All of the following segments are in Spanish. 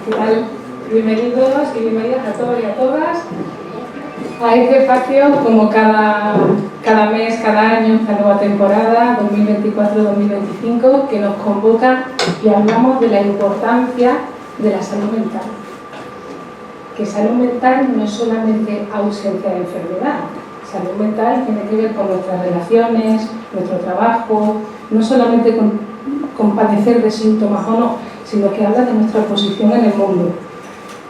¿Qué tal? Bienvenidos y bienvenidas a todos y a todas a este espacio, como cada mes, cada año, esta nueva temporada 2024-2025, que nos convoca y hablamos de la importancia de la salud mental. Que salud mental no es solamente ausencia de enfermedad. Salud mental tiene que ver con nuestras relaciones, nuestro trabajo, no solamente con padecer de síntomas o no, sino que habla de nuestra posición en el mundo.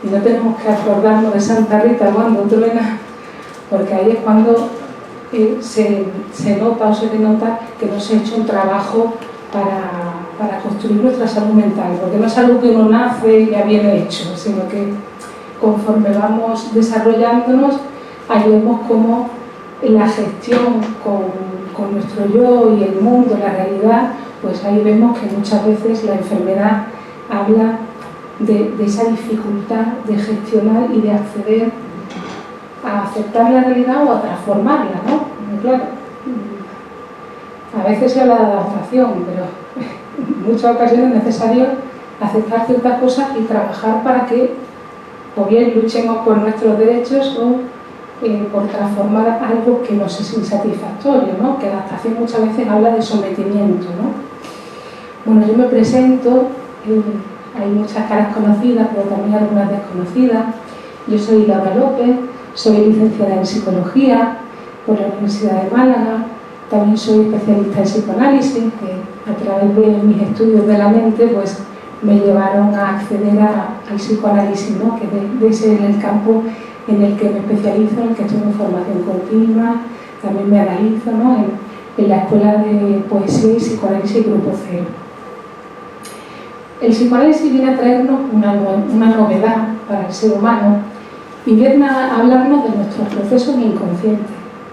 Y no tenemos que acordarnos de Santa Rita cuando truena, porque ahí es cuando se nota o se denota que no se ha hecho un trabajo para construir nuestra salud mental, porque no es algo que uno nace y ya viene hecho, sino que conforme vamos desarrollándonos, ahí vemos cómo la gestión con nuestro yo y el mundo, la realidad, pues ahí vemos que muchas veces la enfermedad habla de esa dificultad de gestionar y de acceder a aceptar la realidad o a transformarla, ¿no? Claro, a veces se habla de adaptación, pero en muchas ocasiones es necesario aceptar ciertas cosas y trabajar para que o bien luchemos por nuestros derechos o por transformar algo que nos es insatisfactorio, ¿no? Que adaptación muchas veces habla de sometimiento, ¿no? Bueno, yo me presento, hay muchas caras conocidas, pero también algunas desconocidas. Yo soy Laura López, soy licenciada en Psicología por la Universidad de Málaga, también soy especialista en psicoanálisis, que a través de mis estudios de la mente pues me llevaron a acceder al psicoanálisis, ¿no? Que de ese es el campo en el que me especializo, en el que estoy en formación continua, también me analizo, ¿no? en la Escuela de Poesía y Psicoanálisis Grupo Cero. El psicoanálisis viene a traernos una novedad para el ser humano y viene a hablarnos de nuestros procesos inconscientes,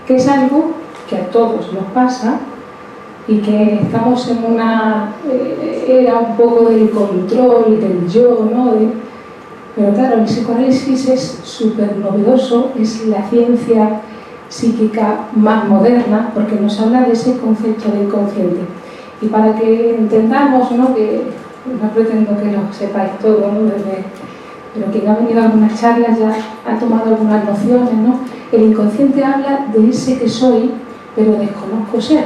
que es algo que a todos nos pasa y que estamos en una era un poco del control, del yo, ¿no? Pero claro, el psicoanálisis es súper novedoso, es la ciencia psíquica más moderna, porque nos habla de ese concepto de inconsciente. Y para que entendamos, ¿no? Que no pretendo que lo sepáis todo, ¿no? Pero quien ha venido a algunas charlas ya ha tomado algunas nociones, ¿no? El inconsciente habla de ese que soy, pero desconozco ser,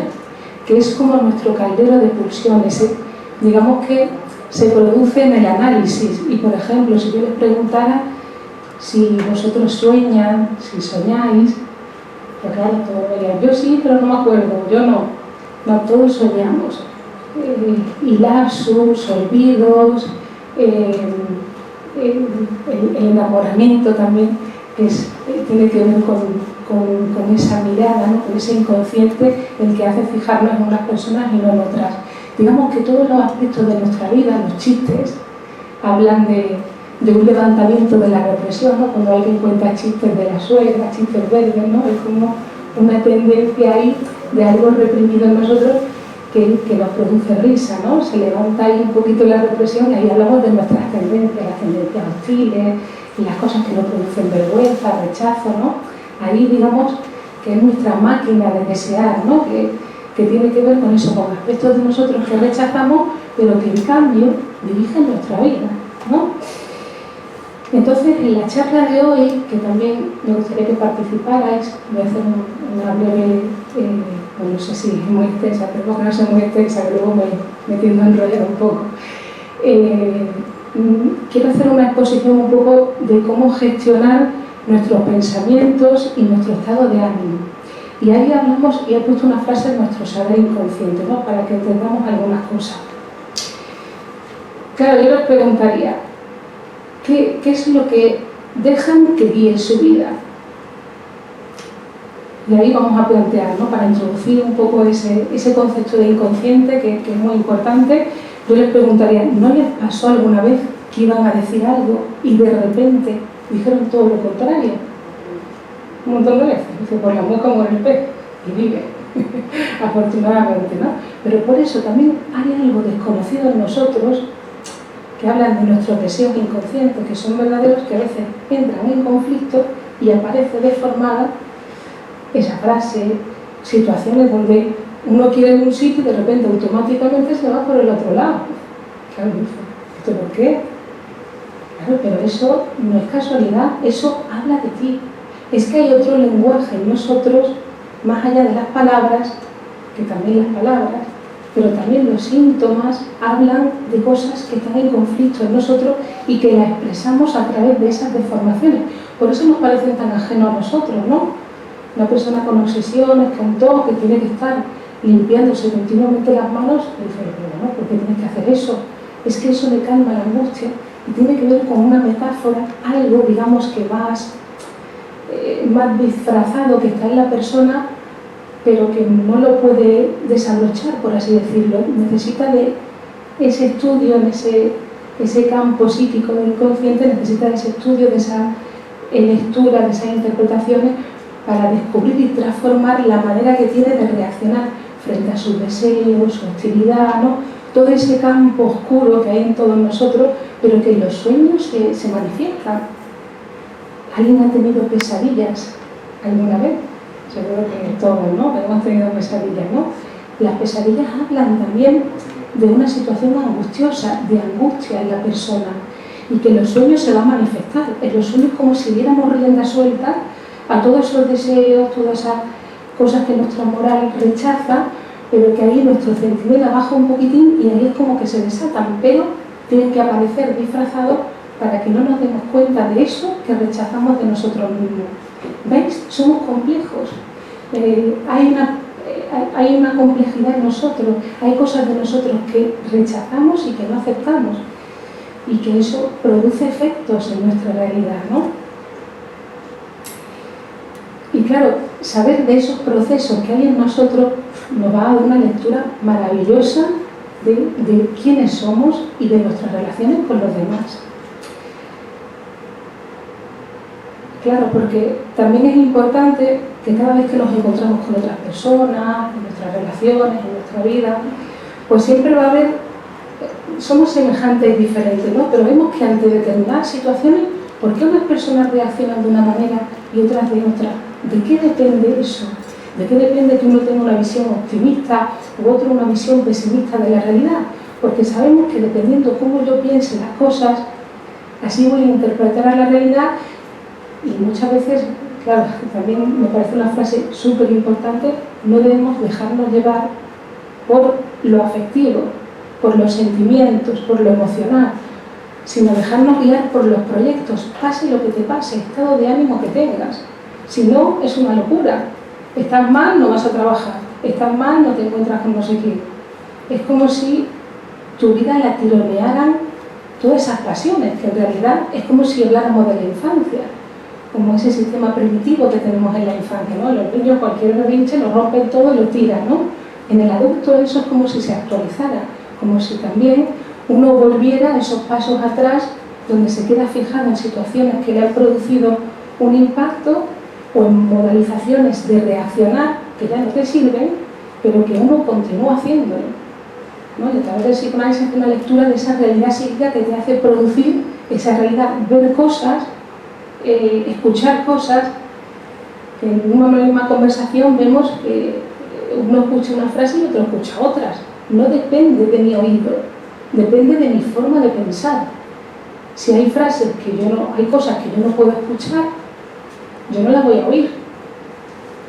que es como nuestro caldero de pulsiones, digamos que se produce en el análisis. Y por ejemplo, si yo les preguntara si vosotros sueñan, si soñáis, pues claro, todos me dirían, yo sí, pero no me acuerdo, yo no. No, todos soñamos. Y lapsus, olvidos, el enamoramiento también, que tiene que ver con esa mirada, ¿no? Con ese inconsciente el que hace fijarnos en unas personas y no en otras. Digamos que todos los aspectos de nuestra vida, los chistes, hablan de un levantamiento de la represión, ¿no? Cuando alguien cuenta chistes de la suegra, chistes verdes, ¿no? Es como una tendencia ahí de algo reprimido en nosotros que nos produce risa, ¿no? Se levanta ahí un poquito la represión y ahí hablamos de nuestras tendencias, las tendencias hostiles, las cosas que nos producen vergüenza, rechazo, ¿no? Ahí digamos que es nuestra máquina de desear, ¿no? Que tiene que ver con eso, con aspectos de nosotros que rechazamos, pero que en cambio dirigen nuestra vida, ¿no? Entonces, en la charla de hoy, que también me gustaría que participarais, voy a hacer una breve, no sé si es muy extensa, pero porque no es muy extensa, que luego me tiendo a enrollar un poco. Quiero hacer una exposición un poco de cómo gestionar nuestros pensamientos y nuestro estado de ánimo. Y ahí hablamos, y he puesto una frase en nuestro saber inconsciente, ¿no? Para que entendamos algunas cosas. Claro, yo les preguntaría, ¿qué es lo que dejan que guíe su vida? Y ahí vamos a plantear, ¿no? Para introducir un poco ese concepto de inconsciente que es muy importante. Yo les preguntaría, ¿no les pasó alguna vez que iban a decir algo y de repente dijeron todo lo contrario? Un montón de veces, dice, pues la mueca como el pez y vive, afortunadamente, ¿no? Pero por eso también hay algo desconocido en nosotros que hablan de nuestros deseos inconscientes, que son verdaderos, que a veces entran en conflicto y aparece deformada esa frase, situaciones donde uno quiere ir a un sitio y de repente automáticamente se va por el otro lado. Claro, ¿esto por qué? Claro, pero eso no es casualidad, eso habla de ti. Es que hay otro lenguaje en nosotros, más allá de las palabras, que también las palabras, pero también los síntomas hablan de cosas que están en conflicto en nosotros y que las expresamos a través de esas deformaciones. Por eso nos parecen tan ajenos a nosotros, ¿no? Una persona con obsesiones, con todo, que tiene que estar limpiándose continuamente las manos, y dice, pero no, ¿por qué tienes que hacer eso? Es que eso le calma la angustia y tiene que ver con una metáfora, algo, digamos, que más disfrazado que está en la persona, pero que no lo puede desabrochar, por así decirlo. Necesita de ese estudio, en ese campo psíquico del inconsciente, necesita de ese estudio, de esa lectura, de esas interpretaciones, para descubrir y transformar la manera que tiene de reaccionar frente a sus deseos, su hostilidad, ¿no? Todo ese campo oscuro que hay en todos nosotros, pero que en los sueños se manifiesta. ¿Alguien ha tenido pesadillas alguna vez? Seguro que todos, ¿no? Hemos tenido pesadillas, ¿no? Las pesadillas hablan también de una situación angustiosa, de angustia en la persona, y que en los sueños se va a manifestar. En los sueños como si diéramos rienda suelta a todos esos deseos, todas esas cosas que nuestra moral rechaza, pero que ahí nuestro centinela baja un poquitín y ahí es como que se desatan, pero tienen que aparecer disfrazados para que no nos demos cuenta de eso que rechazamos de nosotros mismos. ¿Veis? Somos complejos. Hay una complejidad en nosotros, hay cosas de nosotros que rechazamos y que no aceptamos, y que eso produce efectos en nuestra realidad, ¿no? Y claro, saber de esos procesos que hay en nosotros nos va a dar una lectura maravillosa de quiénes somos y de nuestras relaciones con los demás. Claro, porque también es importante que cada vez que nos encontramos con otras personas, en nuestras relaciones, en nuestra vida, pues siempre va a haber, somos semejantes y diferentes, ¿no? Pero vemos que ante determinadas situaciones, ¿por qué unas personas reaccionan de una manera y otras de otra? ¿De qué depende eso? ¿De qué depende que uno tenga una visión optimista u otro una visión pesimista de la realidad? Porque sabemos que dependiendo cómo yo piense las cosas, así voy a interpretar a la realidad. Y muchas veces, claro, también me parece una frase súper importante, no debemos dejarnos llevar por lo afectivo, por los sentimientos, por lo emocional, sino dejarnos guiar por los proyectos, pase lo que te pase, estado de ánimo que tengas. Si no, es una locura. Estás mal, no vas a trabajar. Estás mal, no te encuentras con no sé quién. Es como si tu vida la tironearan todas esas pasiones, que en realidad es como si habláramos de la infancia, como ese sistema primitivo que tenemos en la infancia, ¿no? Los niños cualquier berrinche lo rompen todo y lo tiran, ¿no? En el adulto eso es como si se actualizara, como si también uno volviera a esos pasos atrás donde se queda fijado en situaciones que le han producido un impacto o en modalizaciones de reaccionar que ya no te sirven, pero que uno continúa haciéndolo, ¿no? Y a través del psicoanálisis hace una lectura de esa realidad psíquica que te hace producir esa realidad, ver cosas, escuchar cosas, que en una misma conversación vemos que uno escucha una frase y otro escucha otras. No depende de mi oído, depende de mi forma de pensar. Si hay frases que hay cosas que yo no puedo escuchar, yo no las voy a oír,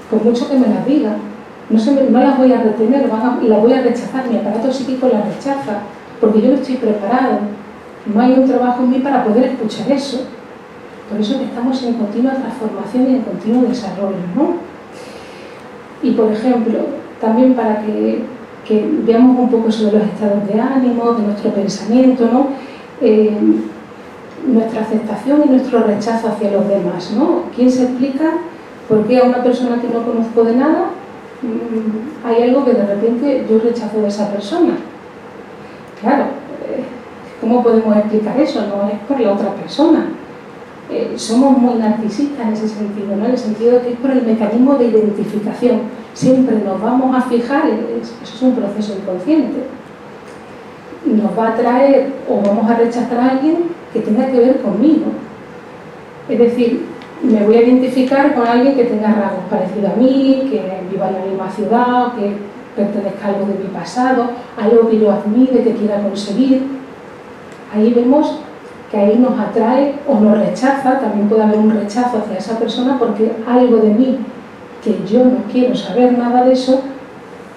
por mucho que me las diga. No las voy a retener, las voy a rechazar, mi aparato psíquico las rechaza, porque yo no estoy preparado. No hay un trabajo en mí para poder escuchar eso. Por eso que estamos en continua transformación y en continuo desarrollo, ¿no? Y por ejemplo, también para que veamos un poco sobre los estados de ánimo, de nuestro pensamiento, ¿no? Nuestra aceptación y nuestro rechazo hacia los demás, ¿no? ¿Quién se explica por qué a una persona que no conozco de nada hay algo que de repente yo rechazo de esa persona? Claro, ¿cómo podemos explicar eso? No es por la otra persona. Somos muy narcisistas en ese sentido, ¿no? En el sentido de que es por el mecanismo de identificación. Siempre nos vamos a fijar, eso es un proceso inconsciente. Nos va a atraer o vamos a rechazar a alguien que tenga que ver conmigo. Es decir, me voy a identificar con alguien que tenga rasgos parecidos a mí, que viva en la misma ciudad, que pertenezca a algo de mi pasado, algo que yo admire, que quiera conseguir. Ahí vemos que ahí nos atrae o nos rechaza, también puede haber un rechazo hacia esa persona porque algo de mí, que yo no quiero saber nada de eso,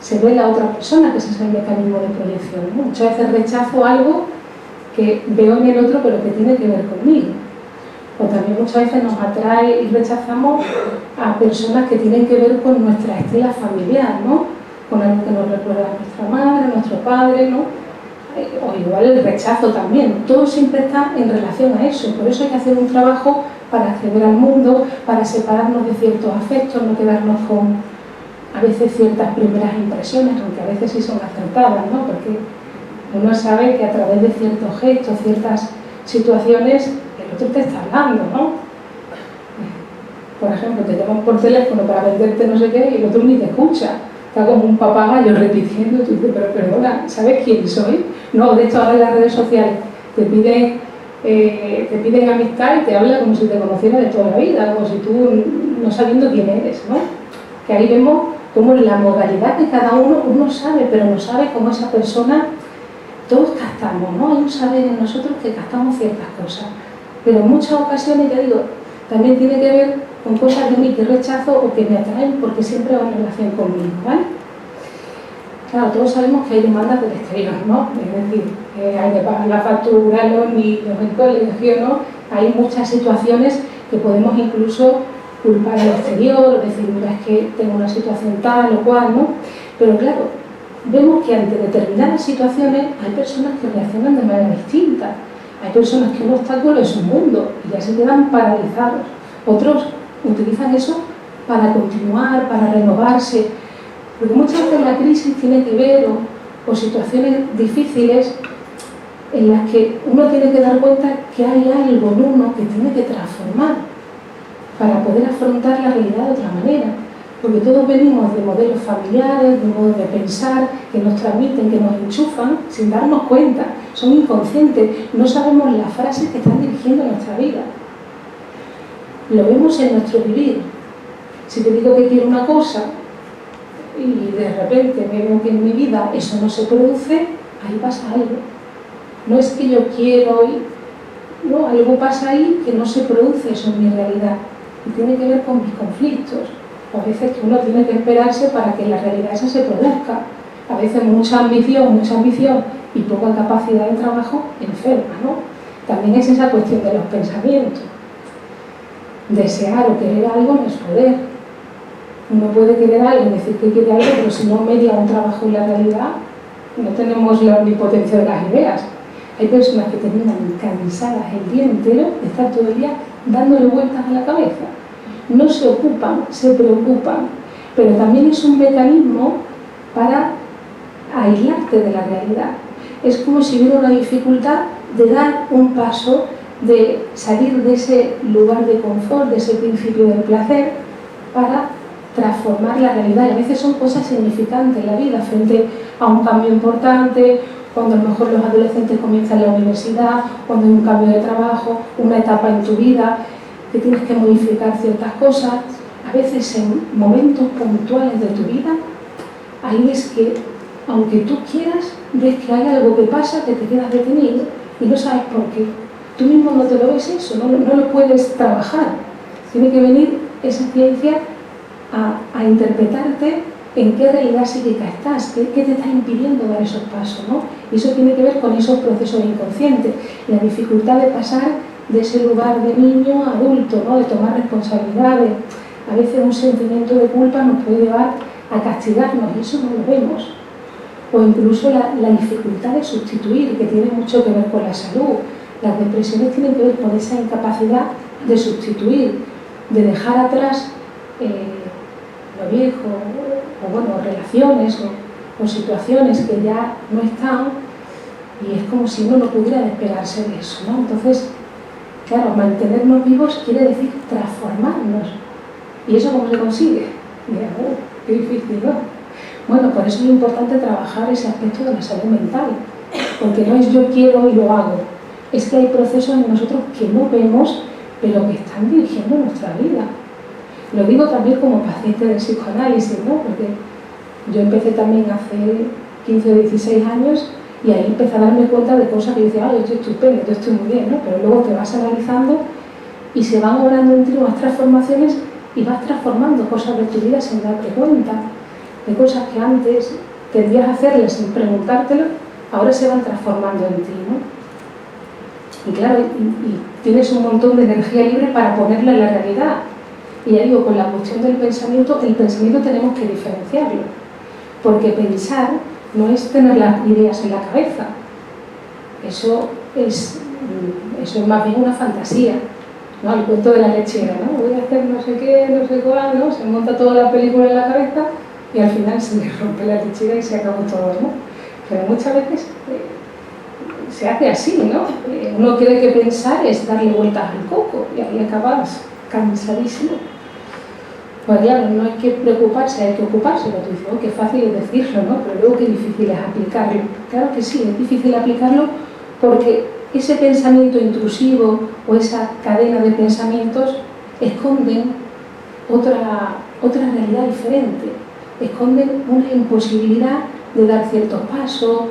se ve en la otra persona, que ese es el mecanismo de proyección, ¿no? Muchas veces rechazo algo que veo en el otro pero que tiene que ver conmigo. O también muchas veces nos atrae y rechazamos a personas que tienen que ver con nuestra estela familiar, ¿no? Con algo que nos recuerda a nuestra madre, a nuestro padre, ¿no? O igual el rechazo también. Todo siempre está en relación a eso. Por eso hay que hacer un trabajo para acceder al mundo, para separarnos de ciertos afectos, no quedarnos con a veces ciertas primeras impresiones, aunque a veces sí son acertadas, ¿no? Porque uno sabe que a través de ciertos gestos, ciertas situaciones, el otro te está hablando, ¿no? Por ejemplo, te llaman por teléfono para venderte no sé qué y el otro ni te escucha. Está como un papagayo repitiendo y tú dices, pero perdona, ¿sabes quién soy? No, de hecho ahora en las redes sociales te piden amistad y te hablan como si te conociera de toda la vida, como si tú no sabiendo quién eres, ¿no? Que ahí vemos cómo la modalidad de cada uno sabe, pero no sabe cómo esa persona, todos captamos, ¿no? Hay un saber en nosotros que captamos ciertas cosas, pero en muchas ocasiones, ya digo, también tiene que ver con cosas de mí que rechazo o que me atraen porque siempre van en relación conmigo, ¿vale? Claro, todos sabemos que hay demandas del exterior, ¿no? Es decir, que hay que pagar la factura, los niños, el colegio, ¿no? Hay muchas situaciones que podemos incluso culpar al exterior, o decir, mira, es que tengo una situación tal o cual, ¿no? Pero claro, vemos que ante determinadas situaciones hay personas que reaccionan de manera distinta. Hay personas que un obstáculo es un mundo y ya se quedan paralizados. Otros utilizan eso para continuar, para renovarse. Porque muchas veces la crisis tiene que ver, o situaciones difíciles en las que uno tiene que dar cuenta que hay algo en uno que tiene que transformar para poder afrontar la realidad de otra manera. Porque todos venimos de modelos familiares, de modos de pensar, que nos transmiten, que nos enchufan sin darnos cuenta, son inconscientes, no sabemos las frases que están dirigiendo nuestra vida. Lo vemos en nuestro vivir. Si te digo que quiero una cosa y de repente veo que en mi vida eso no se produce, ahí pasa algo. No es que yo quiero y no, algo pasa ahí que no se produce eso en mi realidad y tiene que ver con mis conflictos. O a veces que uno tiene que esperarse para que la realidad esa se produzca. A veces mucha ambición y poca capacidad de trabajo enferma, ¿no? También es esa cuestión de los pensamientos. Desear o querer algo no es poder. Uno puede querer algo y decir que quiere algo, pero si no media un trabajo en la realidad, no tenemos la omnipotencia de las ideas. Hay personas que terminan cansadas el día entero de estar todo el día dándole vueltas a la cabeza. No se ocupan, se preocupan, pero también es un mecanismo para aislarte de la realidad. Es como si hubiera una dificultad de dar un paso, de salir de ese lugar de confort, de ese principio del placer, para transformar la realidad. Y a veces son cosas significantes en la vida, frente a un cambio importante, cuando a lo mejor los adolescentes comienzan la universidad, cuando hay un cambio de trabajo, una etapa en tu vida, que tienes que modificar ciertas cosas. A veces en momentos puntuales de tu vida, ahí es que, aunque tú quieras, ves que hay algo que pasa, que te quedas detenido y no sabes por qué. Tú mismo no te lo ves eso, no lo puedes trabajar. Tiene que venir esa ciencia a interpretarte en qué realidad psíquica estás, qué te está impidiendo dar esos pasos, ¿no? Y eso tiene que ver con esos procesos inconscientes, la dificultad de pasar de ese lugar de niño a adulto, ¿no? De tomar responsabilidades. A veces un sentimiento de culpa nos puede llevar a castigarnos y eso no lo vemos. O incluso la dificultad de sustituir, que tiene mucho que ver con la salud. Las depresiones tienen que ver con esa incapacidad de sustituir, de dejar atrás lo viejo, o bueno, relaciones o situaciones que ya no están, y es como si uno no pudiera despegarse de eso, ¿no? Entonces, claro, mantenernos vivos quiere decir transformarnos. ¿Y eso cómo se consigue? Mira, qué difícil, ¿no? Bueno, por eso es importante trabajar ese aspecto de la salud mental, porque no es yo quiero y lo hago, es que hay procesos en nosotros que no vemos, pero que están dirigiendo nuestra vida. Lo digo también como paciente de psicoanálisis, ¿no? Porque yo empecé también hace 15 o 16 años Y ahí empecé a darme cuenta de cosas que yo decía, yo estoy estupendo, yo estoy muy bien, ¿no? Pero luego te vas analizando y se van obrando en ti unas transformaciones y vas transformando cosas de tu vida sin darte cuenta, de cosas que antes tendías a hacerlas sin preguntártelo, ahora se van transformando en ti, ¿no? Y claro, y tienes un montón de energía libre para ponerla en la realidad. Y ya digo, con la cuestión del pensamiento, el pensamiento tenemos que diferenciarlo, porque pensar no es tener las ideas en la cabeza, eso es más bien una fantasía, ¿no? El cuento de la lechera, ¿no? Voy a hacer no sé qué, no sé cuál, ¿no? Se monta toda la película en la cabeza y al final se le rompe la lechera y se acabó todo, ¿no? Pero muchas veces se hace así, ¿no? Uno cree que pensar es darle vueltas al coco y ahí acabas cansadísimo. Pues claro, no hay que preocuparse, hay que ocuparse, lo que dices, qué fácil es decirlo, ¿no? Pero luego qué difícil es aplicarlo. Claro que sí, es difícil aplicarlo porque ese pensamiento intrusivo o esa cadena de pensamientos esconden otra realidad diferente, esconden una imposibilidad de dar ciertos pasos,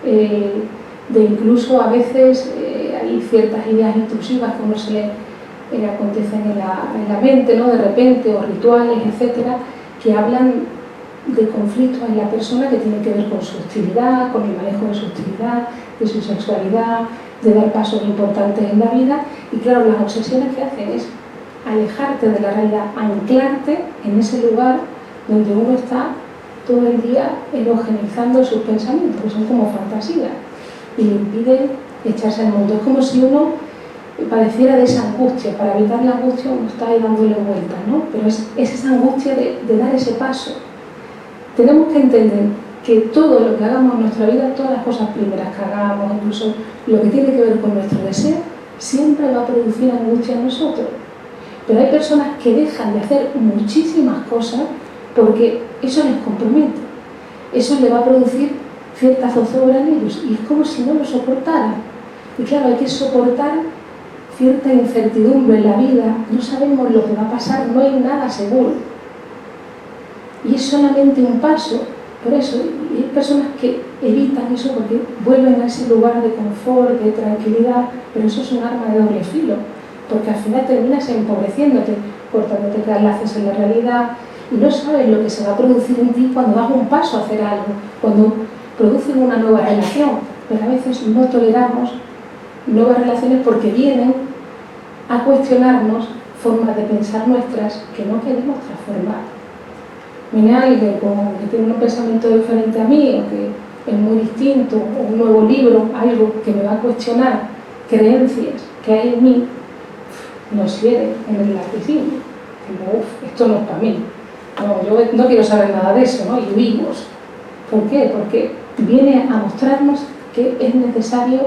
de incluso a veces hay ciertas ideas intrusivas que uno se le acontecen en la mente, ¿no? De repente, o rituales, etcétera, que hablan de conflictos en la persona que tienen que ver con su hostilidad, con el manejo de su hostilidad, de su sexualidad, de dar pasos importantes en la vida. Y claro, las obsesiones que hacen es alejarte de la realidad, anclarte en ese lugar donde uno está todo el día erogenizando sus pensamientos, que son como fantasías, y le impiden echarse al mundo. Es como si uno padeciera de esa angustia. Para evitar la angustia uno está ahí dándole vueltas, ¿no? Pero es esa angustia de dar ese paso. Tenemos que entender que todo lo que hagamos en nuestra vida, todas las cosas primeras que hagamos, incluso lo que tiene que ver con nuestro deseo, siempre va a producir angustia en nosotros. Pero hay personas que dejan de hacer muchísimas cosas porque eso les compromete. Eso le va a producir cierta zozobra en ellos y es como si no lo soportaran. Y claro, hay que soportar cierta incertidumbre en la vida, no sabemos lo que va a pasar, no hay nada seguro. Y es solamente un paso, por eso, y hay personas que evitan eso porque vuelven a ese lugar de confort, de tranquilidad, pero eso es un arma de doble filo, porque al final terminas empobreciéndote, cortándote enlaces en la realidad, y no sabes lo que se va a producir en ti cuando das un paso a hacer algo, cuando producen una nueva relación, pero a veces no toleramos nuevas relaciones porque vienen a cuestionarnos formas de pensar nuestras que no queremos transformar. Viene alguien que tiene un pensamiento diferente a mí, o que es muy distinto, o un nuevo libro, algo que me va a cuestionar creencias que hay en mí, nos hiere en el narcisismo. Como, esto no es para mí. No, yo no quiero saber nada de eso, ¿no? Y huimos. ¿Por qué? Porque viene a mostrarnos que es necesario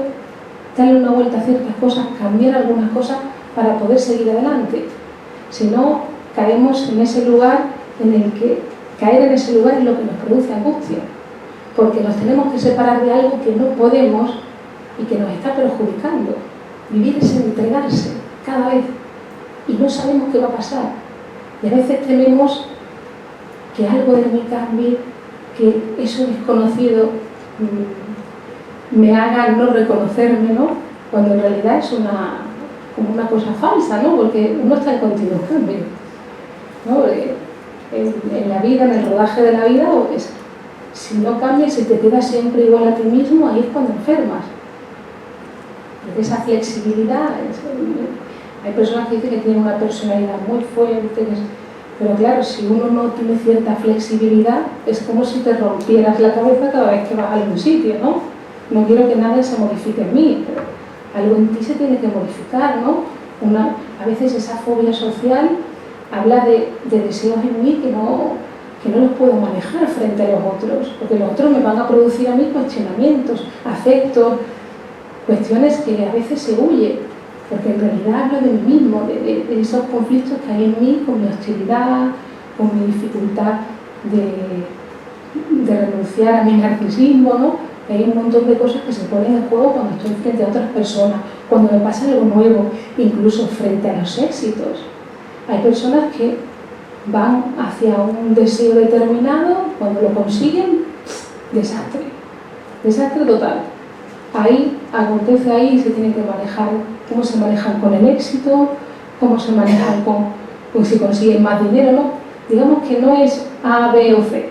darle una vuelta a ciertas cosas, cambiar algunas cosas para poder seguir adelante. Si no, caemos en ese lugar en el que caer en ese lugar es lo que nos produce angustia, porque nos tenemos que separar de algo que no podemos y que nos está perjudicando. Vivir es entregarse cada vez y no sabemos qué va a pasar. Y a veces tememos que algo de mí cambie, que eso desconocido me haga no reconocerme, ¿no? Cuando en realidad es como una cosa falsa, ¿no? Porque uno está en continuo cambio, ¿no? En la vida, en el rodaje de la vida, si no cambias, si te quedas siempre igual a ti mismo, ahí es cuando enfermas. Porque esa flexibilidad, hay personas que dicen que tienen una personalidad muy fuerte, pero claro, si uno no tiene cierta flexibilidad, es como si te rompieras la cabeza cada vez que vas a algún sitio, ¿no? No quiero que nada se modifique en mí, pero algo en ti se tiene que modificar, ¿no? A veces esa fobia social habla de deseos en mí que no los puedo manejar frente a los otros, porque los otros me van a producir a mí cuestionamientos, afectos, cuestiones que a veces se huye, porque en realidad hablo de mí mismo, de esos conflictos que hay en mí con mi hostilidad, con mi dificultad de renunciar a mi narcisismo, ¿no? Hay un montón de cosas que se ponen en juego cuando estoy frente a otras personas, cuando me pasa algo nuevo, incluso frente a los éxitos. Hay personas que van hacia un deseo determinado, cuando lo consiguen, desastre. desastre total. Ahí acontece, ahí se tiene que manejar, cómo se manejan con el éxito, cómo se manejan con si consiguen más dinero, ¿no? Digamos que no es A, B o C,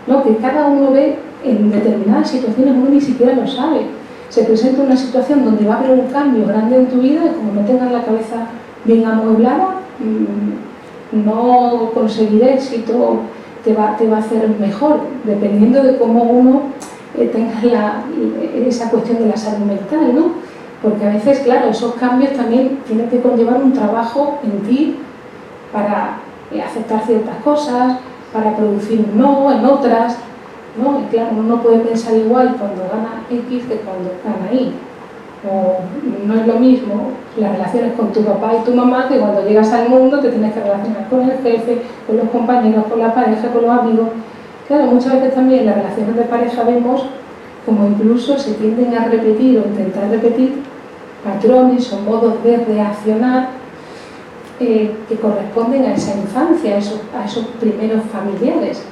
¿no? Que cada uno ve en determinadas situaciones, uno ni siquiera lo sabe. Se presenta una situación donde va a haber un cambio grande en tu vida y como no tengas la cabeza bien amueblada, no conseguir éxito te va a hacer mejor, dependiendo de cómo uno tenga esa cuestión de la salud mental, ¿no? Porque a veces, claro, esos cambios también tienen que conllevar un trabajo en ti para aceptar ciertas cosas, para producir un no en otras, ¿no? Y claro, uno no puede pensar igual cuando gana X que cuando gana Y. O no es lo mismo las relaciones con tu papá y tu mamá que cuando llegas al mundo te tienes que relacionar con el jefe, con los compañeros, con la pareja, con los amigos. Claro, muchas veces también en las relaciones de pareja vemos como incluso se tienden a repetir o intentar repetir patrones o modos de reaccionar que corresponden a esa infancia, a esos primeros familiares.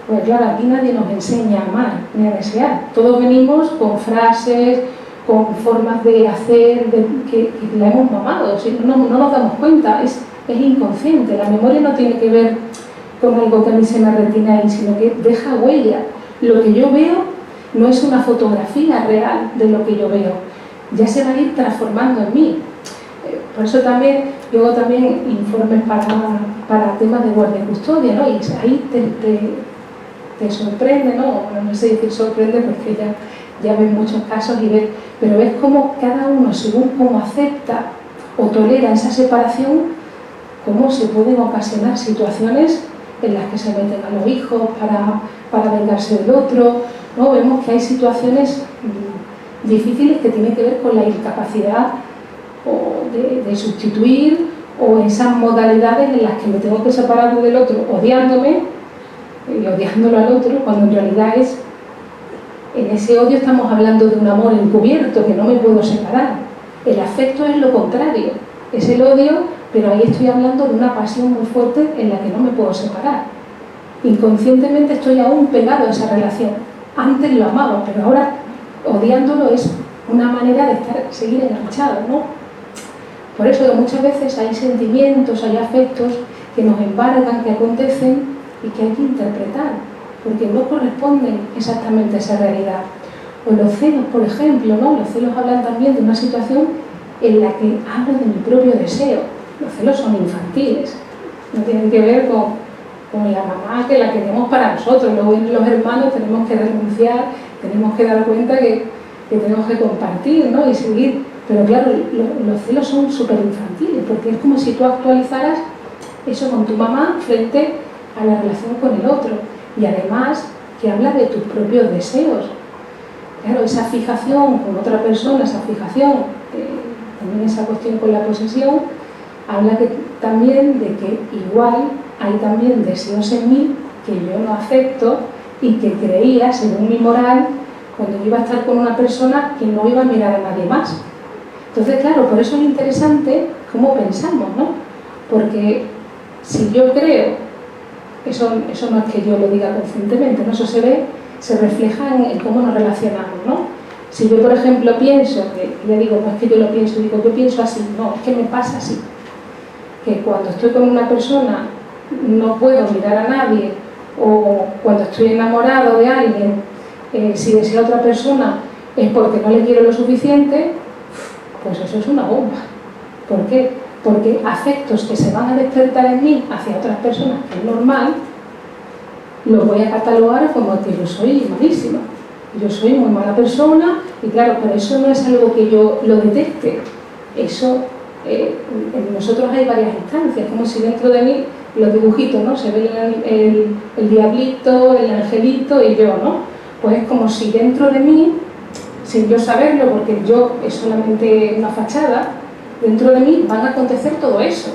Pues claro, aquí nadie nos enseña a amar ni a desear. Todos venimos con frases, con formas de hacer que la hemos mamado, ¿sí? No nos damos cuenta, es inconsciente. La memoria no tiene que ver con algo que a mí se me retina ahí, sino que deja huella. Lo que yo veo no es una fotografía real de lo que yo veo, ya se va a ir transformando en mí. Por eso también, luego también informes para temas de guardia y custodia, ¿no? Y ahí te sorprende, ¿no? No sé decir sorprende porque ya ves muchos casos y ves, pero ves cómo cada uno, según cómo acepta o tolera esa separación, cómo se pueden ocasionar situaciones en las que se meten a los hijos para vengarse del otro, ¿no? Vemos que hay situaciones difíciles que tienen que ver con la incapacidad o de sustituir o esas modalidades en las que me tengo que separar del otro odiándome y odiándolo al otro, cuando en realidad en ese odio estamos hablando de un amor encubierto que no me puedo separar. El afecto es lo contrario, es el odio, pero ahí estoy hablando de una pasión muy fuerte en la que no me puedo separar. Inconscientemente estoy aún pegado a esa relación. Antes lo amaba, pero ahora odiándolo es una manera de seguir enganchado, ¿no? Por eso muchas veces hay sentimientos, hay afectos que nos embargan, que acontecen y que hay que interpretar, porque no corresponden exactamente a esa realidad. O los celos, por ejemplo, ¿no? Los celos hablan también de una situación en la que hablo de mi propio deseo. Los celos son infantiles, no tienen que ver con la mamá que la queremos para nosotros. Luego los hermanos tenemos que renunciar, tenemos que dar cuenta que tenemos que compartir, ¿no? Y seguir. Pero claro, los celos son súper infantiles, porque es como si tú actualizaras eso con tu mamá frente a la relación con el otro. Y además que habla de tus propios deseos. Claro, esa fijación con otra persona, esa fijación, también esa cuestión con la posesión, habla también de que igual hay también deseos en mí que yo no acepto y que creía, según mi moral, cuando yo iba a estar con una persona que no iba a mirar a nadie más. Entonces, claro, por eso es interesante cómo pensamos, ¿no? Porque si yo creo, eso no es que yo lo diga conscientemente, ¿no? Eso se refleja en cómo nos relacionamos, ¿no? Si yo, por ejemplo, pienso, que ya digo, no es que yo lo pienso, digo, yo pienso así, no, es que me pasa así, que cuando estoy con una persona no puedo mirar a nadie, o cuando estoy enamorado de alguien, si deseo a otra persona es porque no le quiero lo suficiente, pues eso es una bomba. ¿Por qué? Porque afectos que se van a despertar en mí hacia otras personas, que es normal, los voy a catalogar como que yo soy malísima, yo soy muy mala persona, y claro, pero eso no es algo que yo lo detecte. Eso, en nosotros hay varias instancias, como si dentro de mí, los dibujitos, ¿no? Se ve el diablito, el angelito y yo, ¿no? Pues es como si dentro de mí, sin yo saberlo, porque yo es solamente una fachada, dentro de mí van a acontecer todo eso,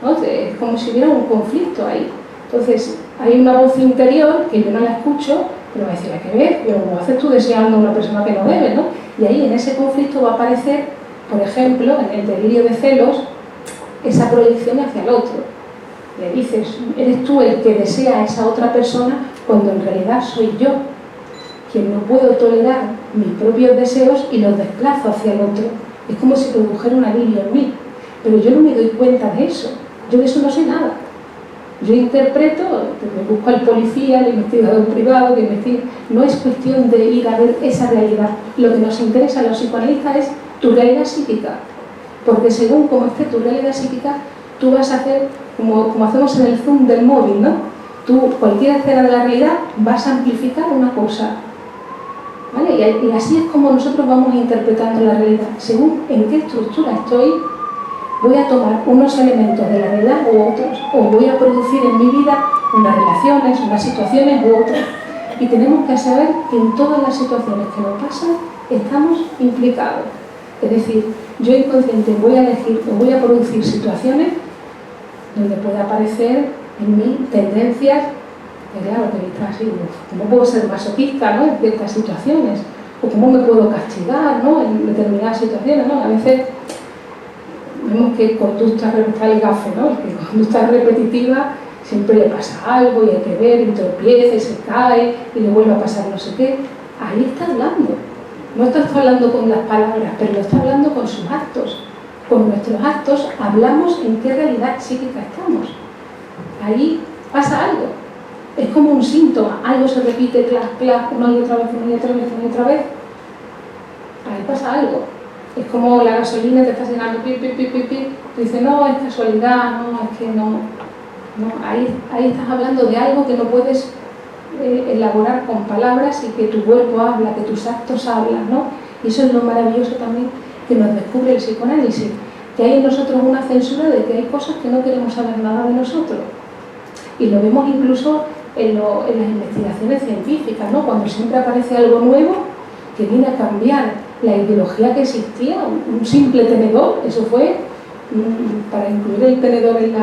¿no? Es como si hubiera un conflicto ahí. Entonces, hay una voz interior que yo no la escucho, pero va a decir, ¿a qué ver? Pero ¿cómo haces tú deseando a una persona que no debe, ¿no? Y ahí, en ese conflicto, va a aparecer, por ejemplo, en el delirio de celos, esa proyección hacia el otro. Le dices, eres tú el que desea a esa otra persona, cuando en realidad soy yo que no puedo tolerar mis propios deseos y los desplazo hacia el otro. Es como si produjera un alivio en mí, pero yo no me doy cuenta de eso. Yo de eso no sé nada. Yo interpreto, me busco al policía, al investigador privado, que investiga. No es cuestión de ir a ver esa realidad. Lo que nos interesa a los psicoanalistas es tu realidad psíquica. Porque según cómo esté tu realidad psíquica, tú vas a hacer, como hacemos en el zoom del móvil, ¿no? Tú, cualquier escena de la realidad, vas a amplificar una cosa. ¿Vale? Y así es como nosotros vamos interpretando la realidad. Según en qué estructura estoy, voy a tomar unos elementos de la realidad u otros, o voy a producir en mi vida unas relaciones, unas situaciones u otras. Y tenemos que saber que en todas las situaciones que nos pasan estamos implicados. Es decir, yo inconsciente voy a elegir o voy a producir situaciones donde pueda aparecer en mí tendencias, que claro, que está así, ¿cómo puedo ser masoquista, ¿no?, en ciertas situaciones? O cómo me puedo castigar, ¿no?, en determinadas situaciones, ¿no? A veces vemos que conducta, está el gafe, ¿no?, que conducta repetitiva siempre le pasa algo y hay que ver, y tropieza y se cae y le vuelve a pasar no sé qué. Ahí está hablando. No está hablando con las palabras, pero lo está hablando con sus actos. Con nuestros actos hablamos en qué realidad psíquica estamos. Ahí pasa algo. Es como un síntoma. Algo se repite, clac, clac, una y otra vez, una y otra vez, una y otra vez. Ahí pasa algo. Es como la gasolina te está llenando, pi, pi, pi, pi, pi. Tú dices, no, es casualidad, no, es que no. Ahí estás hablando de algo que no puedes elaborar con palabras y que tu cuerpo habla, que tus actos hablan, ¿no? Y eso es lo maravilloso también que nos descubre el psicoanálisis, que hay en nosotros una censura de que hay cosas que no queremos saber nada de nosotros. Y lo vemos incluso en las investigaciones científicas, ¿no? Cuando siempre aparece algo nuevo que viene a cambiar la ideología que existía, un simple tenedor, eso fue para incluir el tenedor en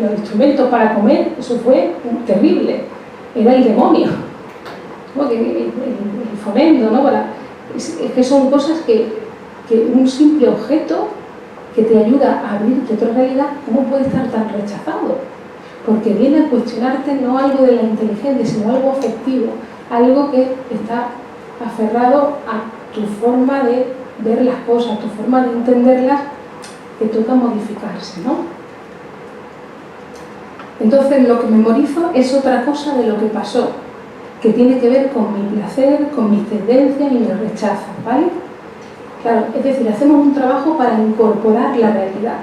los instrumentos para comer, eso fue terrible, era el demonio, ¿no? El fonendo, ¿no? Es que son cosas que un simple objeto que te ayuda a abrirte otra realidad, ¿cómo puede estar tan rechazado? Porque viene a cuestionarte no algo de la inteligencia, sino algo afectivo, algo que está aferrado a tu forma de ver las cosas, tu forma de entenderlas, que toca modificarse, ¿no? Entonces lo que memorizo es otra cosa de lo que pasó, que tiene que ver con mi placer, con mis tendencias y mis rechazos, ¿vale? Claro, es decir, hacemos un trabajo para incorporar la realidad.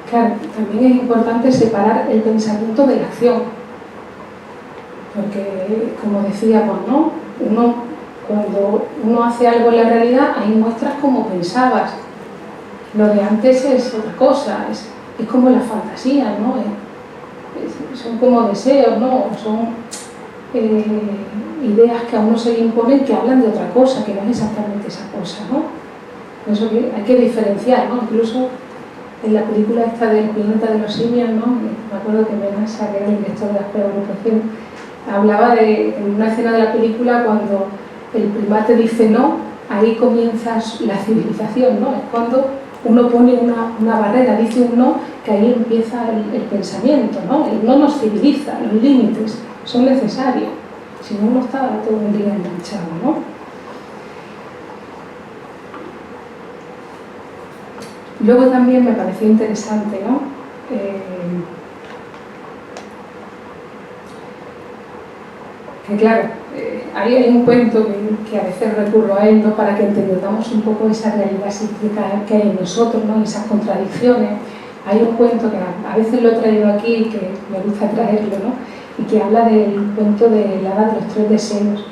Claro, también es importante separar el pensamiento de la acción, porque, como decíamos, ¿no?, cuando uno hace algo en la realidad, ahí muestras cómo pensabas. Lo de antes es otra cosa, es como la fantasía, ¿no? Son como deseos, ¿no? Son ideas que a uno se le imponen que hablan de otra cosa, que no es exactamente esa cosa, ¿no? Por eso que hay que diferenciar, ¿no? Incluso en la película esta del planeta de los simios, ¿no?, me acuerdo que Menasa, que era el director de la escuela de agrupación, hablaba en una escena de la película cuando el primate dice no, ahí comienza la civilización, ¿no? Es cuando uno pone una barrera, dice un no, que ahí empieza el pensamiento, ¿no? El no nos civiliza, los límites son necesarios, si no uno está todo un día enganchado, ¿no? Luego también me pareció interesante, ¿no?, que claro, ahí hay un cuento que a veces recurro a él, ¿no?, para que entendamos un poco esa realidad psíquica que hay en nosotros, ¿no?, esas contradicciones. Hay un cuento que a veces lo he traído aquí, que me gusta traerlo, ¿no?, y que habla del cuento de la edad de los 3 deseos.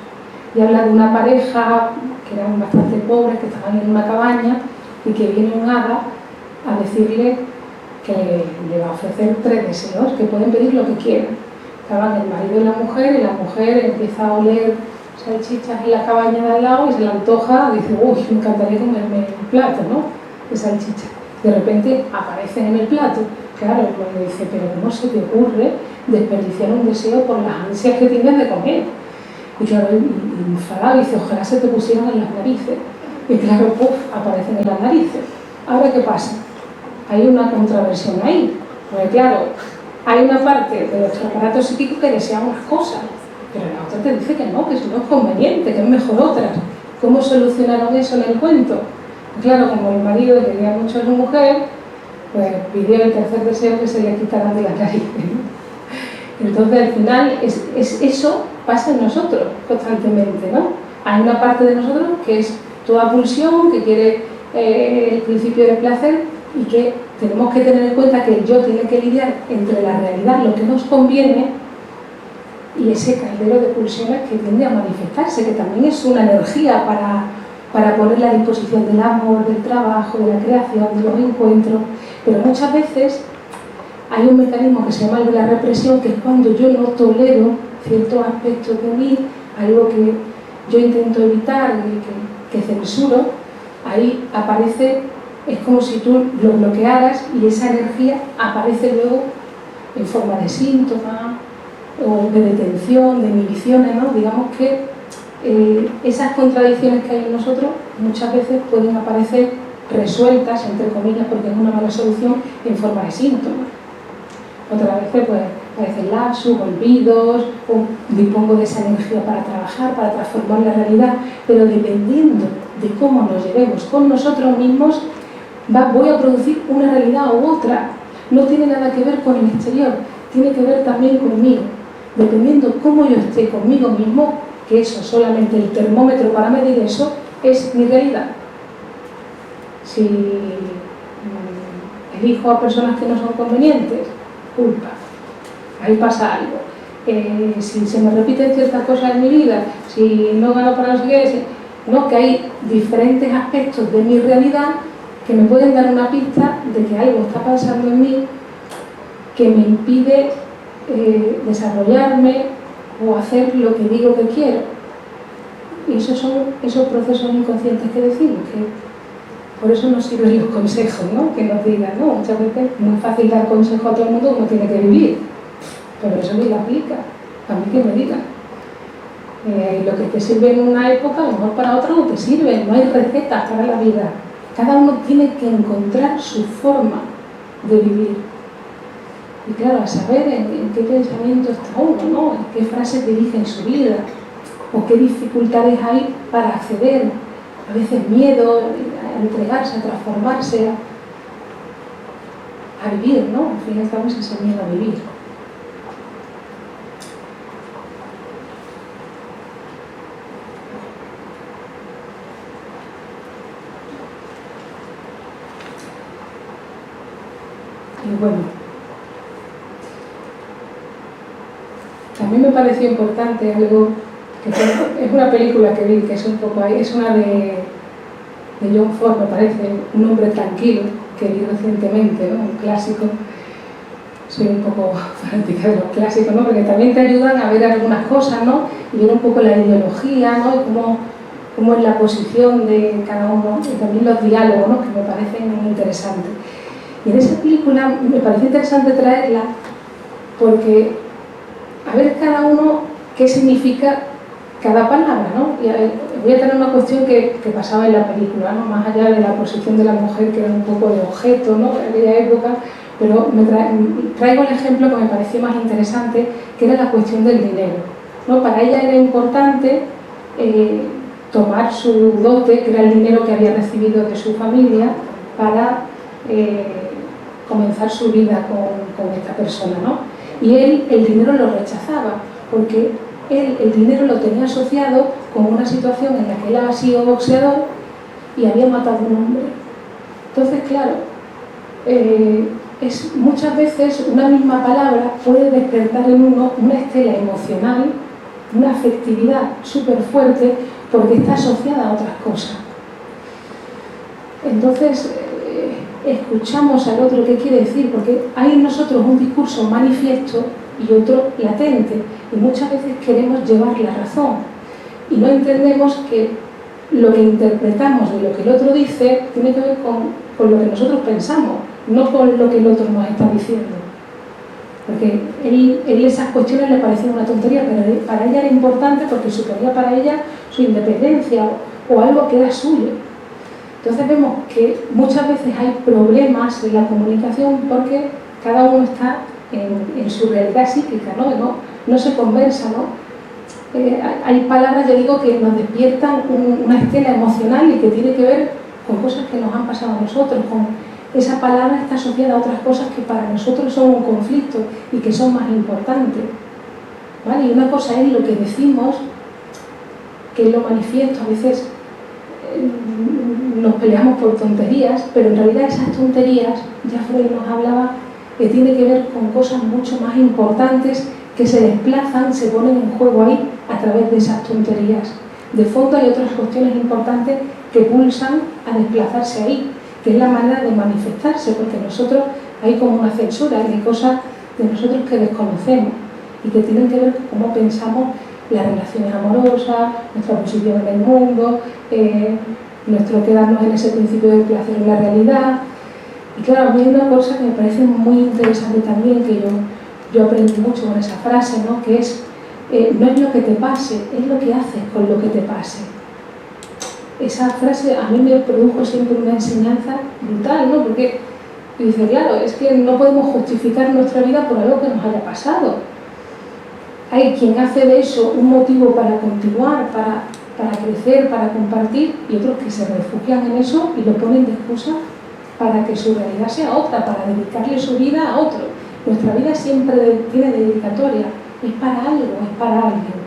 Y habla de una pareja que eran bastante pobres, que estaban en una cabaña, y que viene un hada a decirle que le va a ofrecer 3 deseos, que pueden pedir lo que quieran. Estaban el marido y la mujer empieza a oler salchichas en la cabaña de al lado y se le antoja, dice, uy, me encantaría comerme el plato, ¿no?, de salchicha. De repente aparecen en el plato. Claro, el marido dice, pero ¿cómo se te ocurre desperdiciar un deseo por las ansias que tienes de comer? Y claro, y enfadado, dice, ojalá se te pusieran en las narices. Y claro, ¡puf!, aparecen en las narices. Ahora, ¿qué pasa? Hay una contraversión ahí. Porque claro, hay una parte de nuestro aparato psíquico que desea unas cosas, pero la otra te dice que no es conveniente, que es mejor otras. ¿Cómo solucionaron eso en el cuento? Pues claro, como el marido quería mucho a su mujer, pues pidió el tercer deseo que se le quitaran de las narices, ¿no? Entonces, al final, eso pasa en nosotros constantemente, ¿no? Hay una parte de nosotros que es toda pulsión, que quiere el principio del placer, y que tenemos que tener en cuenta que el yo tiene que lidiar entre la realidad, lo que nos conviene, y ese caldero de pulsiones que tiende a manifestarse, que también es una energía para ponerla a disposición del amor, del trabajo, de la creación, de los encuentros. Pero muchas veces hay un mecanismo que se llama el de la represión, que es cuando yo no tolero ciertos aspectos de mí, algo que yo intento evitar, que censuro. Ahí aparece, es como si tú lo bloquearas, y esa energía aparece luego en forma de síntomas o de detención, de inhibiciones, ¿no? Digamos que esas contradicciones que hay en nosotros muchas veces pueden aparecer resueltas, entre comillas, porque es una mala solución, en forma de síntomas. Otras veces pues aparecen lapsus, olvidos, o dispongo de esa energía para trabajar, para transformar la realidad, pero dependiendo de cómo nos llevemos con nosotros mismos, voy a producir una realidad u otra. No tiene nada que ver con el exterior, tiene que ver también conmigo. Dependiendo cómo yo esté conmigo mismo, que eso, solamente el termómetro para medir eso, es mi realidad. Si elijo a personas que no son convenientes, culpa, ahí pasa algo. Si se me repiten ciertas cosas en mi vida, si no gano para no sé qué, no, que hay diferentes aspectos de mi realidad que me pueden dar una pista de que algo está pasando en mí que me impide desarrollarme o hacer lo que digo que quiero. Y esos son esos procesos inconscientes que decimos, que por eso nos sirven los consejos, ¿no? Que nos digan, ¿no? Muchas veces es muy fácil dar consejos a todo el mundo como tiene que vivir, pero eso ni lo aplica, a mí que me digan. Lo que te sirve en una época, a lo mejor para otra no te sirve, no hay recetas para la vida. Cada uno tiene que encontrar su forma de vivir. Y claro, a saber en qué pensamiento está uno, ¿no? En qué frases dirigen su vida, o qué dificultades hay para acceder, a veces miedo a entregarse, a transformarse, a vivir, ¿no? Al fin y al cabo es ese miedo a vivir. Y bueno, también me pareció importante algo que es una película que vi, que es un poco ahí, es una de John Ford, me parece, Un hombre tranquilo, que vi recientemente, ¿no? Un clásico. Soy un poco fanática de los clásicos, ¿no? Porque también te ayudan a ver algunas cosas, ¿no? Y ver un poco la ideología, ¿no? Y cómo es la posición de cada uno, y también los diálogos, ¿no? Que me parecen muy interesantes. Y en esa película me pareció interesante traerla porque a ver cada uno qué significa cada palabra, ¿no? Y voy a tener una cuestión que pasaba en la película, ¿no? Más allá de la posición de la mujer, que era un poco de objeto, ¿no? En aquella época, pero traigo el ejemplo que me pareció más interesante, que era la cuestión del dinero, ¿no? Para ella era importante tomar su dote, que era el dinero que había recibido de su familia, para comenzar su vida con esta persona, ¿no? Y él el dinero lo rechazaba, porque él el dinero lo tenía asociado con una situación en la que él había sido boxeador y había matado a un hombre. Entonces, claro, muchas veces una misma palabra puede despertar en uno una estela emocional, una afectividad súper fuerte, porque está asociada a otras cosas. Entonces, escuchamos al otro qué quiere decir, porque hay en nosotros un discurso manifiesto y otro latente, y muchas veces queremos llevar la razón y no entendemos que lo que interpretamos de lo que el otro dice tiene que ver con lo que nosotros pensamos, no con lo que el otro nos está diciendo. porque él esas cuestiones le parecían una tontería, pero para ella era importante porque suponía para ella su independencia o algo que era suyo. Entonces vemos que muchas veces hay problemas en la comunicación porque cada uno está en su realidad psíquica, no se conversa, ¿no? Hay palabras, yo digo, que nos despiertan una estela emocional y que tiene que ver con cosas que nos han pasado a nosotros. Esa palabra está asociada a otras cosas que para nosotros son un conflicto y que son más importantes, ¿vale? Y una cosa es lo que decimos, que es lo manifiesto. A veces nos peleamos por tonterías, pero en realidad esas tonterías, ya Freud nos hablaba, que tiene que ver con cosas mucho más importantes que se desplazan, se ponen en juego ahí a través de esas tonterías. De fondo hay otras cuestiones importantes que pulsan a desplazarse ahí, que es la manera de manifestarse, porque nosotros hay como una censura, hay cosas de nosotros que desconocemos y que tienen que ver con cómo pensamos las relaciones amorosas, nuestra posición en el mundo, nuestro quedarnos en ese principio del placer en la realidad. Y claro, a mí hay una cosa que me parece muy interesante también, que yo aprendí mucho con esa frase, ¿no? Que es, no es lo que te pase, es lo que haces con lo que te pase. Esa frase a mí me produjo siempre una enseñanza brutal, ¿no? Porque dice, claro, es que no podemos justificar nuestra vida por algo que nos haya pasado. Hay quien hace de eso un motivo para continuar, para crecer, para compartir, y otros que se refugian en eso y lo ponen de excusa para que su realidad sea otra, para dedicarle su vida a otro. Nuestra vida siempre tiene dedicatoria, es para algo, es para alguien.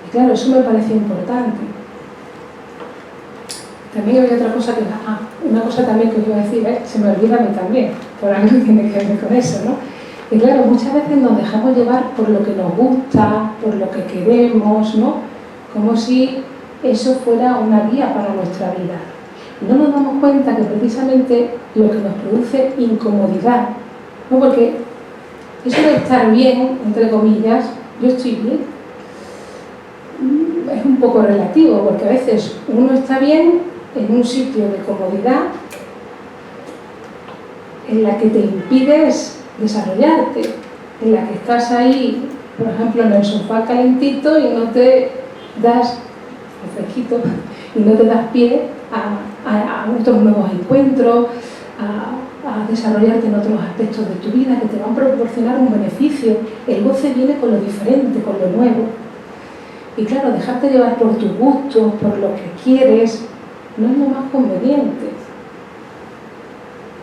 Y claro, eso me pareció importante. También había otra cosa una cosa también que os iba a decir, se me olvida a mí también, por algo que tiene que ver con eso, ¿no? Y claro, muchas veces nos dejamos llevar por lo que nos gusta, por lo que queremos, ¿no? Como si eso fuera una guía para nuestra vida. No nos damos cuenta que precisamente lo que nos produce incomodidad, ¿no? Porque eso de estar bien, entre comillas, yo estoy bien, es un poco relativo, porque a veces uno está bien en un sitio de comodidad en la que te impides desarrollarte, en la que estás ahí, por ejemplo, en el sofá calentito y no te das fresquito y no te das pie a otros nuevos encuentros, a desarrollarte en otros aspectos de tu vida que te van a proporcionar un beneficio. El goce viene con lo diferente, con lo nuevo. Y claro, dejarte llevar por tus gustos, por lo que quieres, no es lo más conveniente.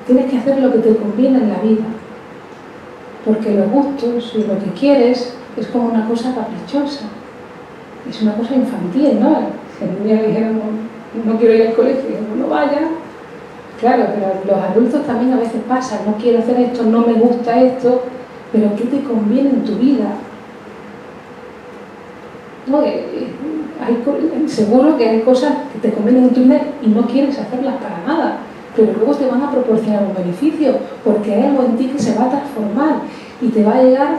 Tienes que hacer lo que te conviene en la vida, porque los gustos y lo que quieres es como una cosa caprichosa, es una cosa infantil, ¿no? Si a mí me dijeran, no quiero ir al colegio, no vaya. Claro, pero los adultos también a veces pasan, no quiero hacer esto, no me gusta esto, pero ¿qué te conviene en tu vida? No, seguro que hay cosas que te convienen en tu vida y no quieres hacerlas para nada, pero luego te van a proporcionar un beneficio, porque hay algo en ti que se va a transformar y te va a llegar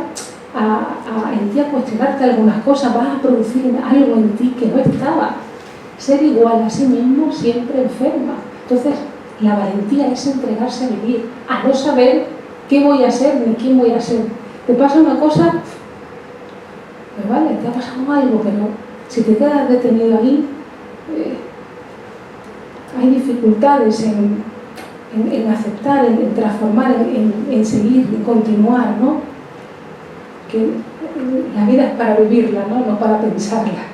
en ti a cuestionarte algunas cosas, vas a producir algo en ti que no estaba. Ser igual a sí mismo siempre enferma. Entonces, la valentía es entregarse a vivir, a no saber qué voy a ser ni quién voy a ser. Te pasa una cosa, pues vale, te ha pasado algo, pero si te quedas detenido ahí, hay dificultades en aceptar, en transformar, en seguir, en continuar, ¿no? Que la vida es para vivirla, no para pensarla.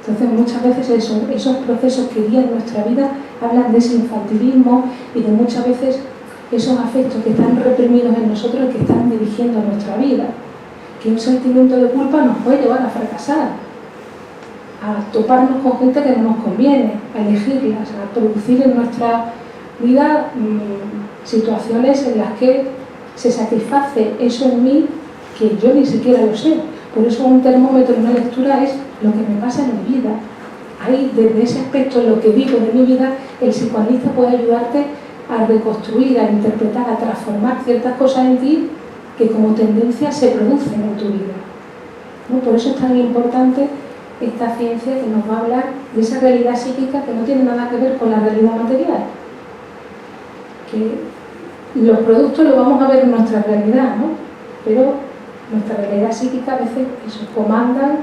Entonces muchas veces esos procesos que guían nuestra vida hablan de ese infantilismo y de muchas veces esos afectos que están reprimidos en nosotros y que están dirigiendo nuestra vida. Que un sentimiento de culpa nos puede llevar a fracasar, a toparnos con gente que no nos conviene, a elegirlas, a producir en nuestra vida situaciones en las que se satisface eso en mí que yo ni siquiera lo sé. Por eso un termómetro en una lectura es lo que me pasa en mi vida. Ahí, desde ese aspecto, en lo que digo de mi vida, el psicoanalista puede ayudarte a reconstruir, a interpretar, a transformar ciertas cosas en ti que como tendencia se producen en tu vida, ¿no? Por eso es tan importante esta ciencia que nos va a hablar de esa realidad psíquica que no tiene nada que ver con la realidad material. Que los productos los vamos a ver en nuestra realidad, ¿no? Pero nuestra realidad psíquica a veces eso, comandan